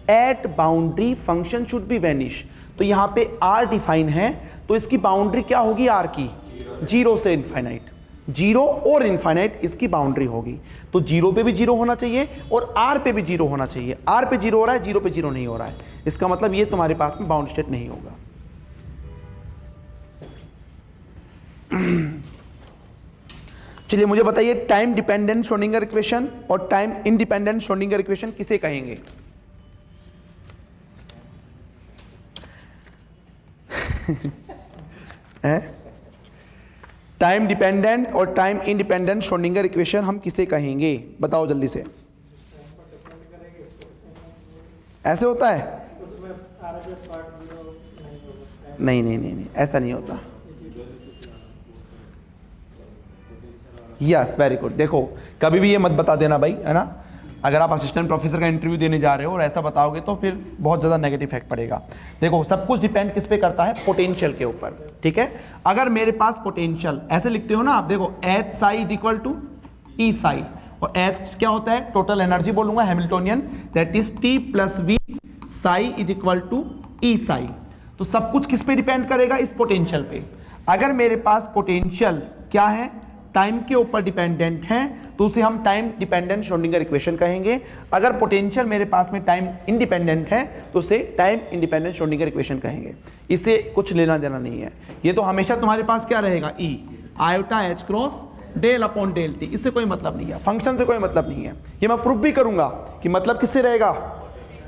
at boundary function should be vanish, तो यहाँ पे r डिफाइन है तो इसकी बाउंड्री क्या होगी r की, 0 से इनफाइनाइट, 0 और इनफाइनाइट इसकी बाउंड्री होगी। तो 0 पे भी 0 होना चाहिए और r पे भी 0 होना चाहिए, r पे 0 हो रहा है 0 पे 0 नहीं हो रहा है, इसका मतलब ये तुम्हारे पास में बाउंड स्टेट नहीं होगा। चलिए मुझे बताइए, टाइम डिपेंडेंट श्रोडिंगर इक्वेशन और टाइम इंडिपेंडेंट श्रोडिंगर इक्वेशन किसे कहेंगे, टाइम डिपेंडेंट और टाइम इंडिपेंडेंट श्रोडिंगर इक्वेशन हम किसे कहेंगे, बताओ जल्दी से। ऐसे होता है, उसमें RHS पार्ट 0 नहीं होगा, नहीं नहीं नहीं नहीं ऐसा नहीं होता। यस वेरी गुड, देखो कभी भी ये मत बता देना भाई, है ना, अगर आप असिस्टेंट प्रोफेसर का इंटरव्यू देने जा रहे हो और ऐसा बताओगे तो फिर बहुत ज़्यादा नेगेटिव इफेक्ट पड़ेगा। देखो सब कुछ डिपेंड किस पे करता है, पोटेंशियल के ऊपर, ठीक है। अगर मेरे पास पोटेंशियल ऐसे लिखते हो ना आप, देखो H psi is equal to E psi, और एच क्या होता है, टोटल एनर्जी बोलूंगा Hamiltonian, that is T plus V psi is equal to E psi. तो सब कुछ किस पे डिपेंड करेगा, इस पोटेंशियल पे। अगर मेरे पास पोटेंशियल क्या है, टाइम के ऊपर डिपेंडेंट है तो उसे हम टाइम डिपेंडेंट श्रोडिंगर इक्वेशन कहेंगे। अगर पोटेंशियल मेरे पास में टाइम इंडिपेंडेंट है तो उसे टाइम इंडिपेंडेंट श्रोडिंगर इक्वेशन कहेंगे। इससे कुछ लेना देना नहीं है। ये तो हमेशा तुम्हारे पास क्या रहेगा, E iota H cross del upon del T, इससे कोई मतलब नहीं है, फंक्शन से कोई मतलब नहीं है। ये मैं प्रूफ भी करूंगा कि मतलब किससे रहेगा,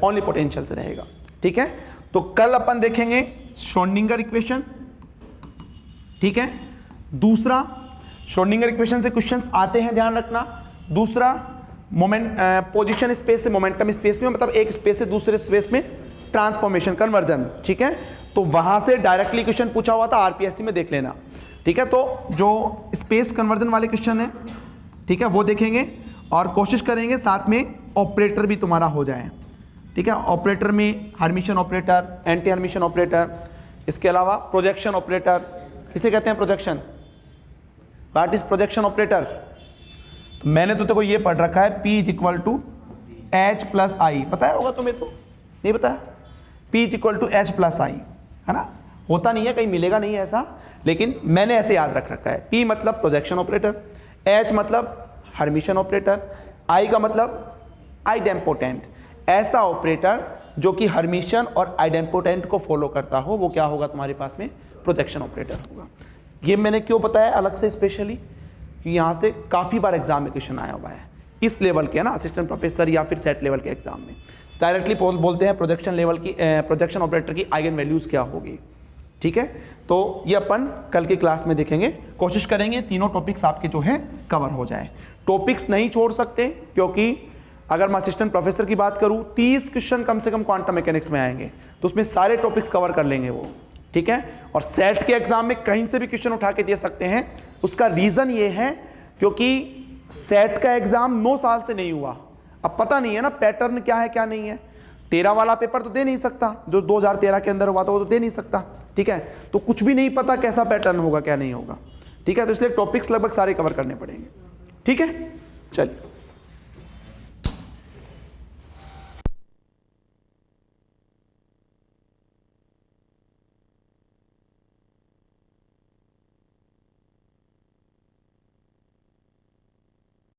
ओनली पोटेंशियल से रहेगा। ठीक है, तो कल अपन देखेंगे श्रोडिंगर इक्वेशन। ठीक है, दूसरा श्रोडिंगर इक्वेशन से क्वेश्चंस आते हैं, ध्यान रखना। दूसरा मोमेंट पोजीशन स्पेस से मोमेंटम स्पेस में, मतलब एक स्पेस से दूसरे स्पेस में ट्रांसफॉर्मेशन कन्वर्जन। ठीक है, तो वहां से डायरेक्टली क्वेश्चन पूछा हुआ था, आरपीएससी में देख लेना। ठीक है, तो जो स्पेस कन्वर्जन वाले क्वेश्चन है, ठीक है, वो देखेंगे और कोशिश करेंगे साथ में ऑपरेटर भी तुम्हारा हो जाए। ठीक है, ऑपरेटर में Hermitian operator, anti Hermitian operator, इसके अलावा प्रोजेक्शन ऑपरेटर। किसे कहते हैं projection, what is projection operator? तो मैंने तो देखो ये पढ़ रखा है, P is equal to H plus I, पता होगा तुम्हें, तो नहीं पता है? P is equal to H plus I, है ना? होता नहीं है, कहीं मिलेगा नहीं है ऐसा, लेकिन मैंने ऐसे याद रख रखा है। P मतलब प्रोजेक्शन ऑपरेटर, H मतलब हर्मिशन ऑपरेटर, I का मतलब आइडेम्पोटेंट। ऐसा ऑपरेटर जो कि हर्मिशन और आइडेम्पोटेंट को फॉलो करता हो, वो क्या होगा तुम्हारे पास में, प्रोजेक्शन ऑपरेटर होगा। ये मैंने क्यों बताया अलग से स्पेशली, कि यहाँ से काफ़ी बार एग्जाम में क्वेश्चन आया हुआ है इस लेवल के, है ना, असिस्टेंट प्रोफेसर या फिर सेट लेवल के एग्जाम में डायरेक्टली बोलते हैं प्रोजेक्शन लेवल की, प्रोजेक्शन ऑपरेटर की आइगन वैल्यूज़ क्या होगी। ठीक है, तो ये अपन कल की क्लास में देखेंगे। कोशिश करेंगे तीनों टॉपिक्स आपके जो है कवर हो जाए। टॉपिक्स नहीं छोड़ सकते, क्योंकि अगर मैं असिस्टेंट प्रोफेसर की बात करूँ 30 क्वेश्चन कम से कम क्वांटम मैकेनिक्स में आएंगे, तो उसमें सारे टॉपिक्स कवर कर लेंगे वो। ठीक है, और सेट के एग्जाम में कहीं से भी क्वेश्चन उठा के दे सकते हैं। उसका रीजन ये है क्योंकि सेट का एग्जाम 9 साल से नहीं हुआ, अब पता नहीं है ना पैटर्न क्या है क्या नहीं है। 13 वाला पेपर तो दे नहीं सकता, जो 2013 के अंदर हुआ था वो तो दे नहीं सकता। ठीक है, तो कुछ भी नहीं पता कैसा पैटर्न होगा क्या नहीं होगा। ठीक है, तो इसलिए टॉपिक्स लगभग सारे कवर करने पड़ेंगे। ठीक है, चलिए।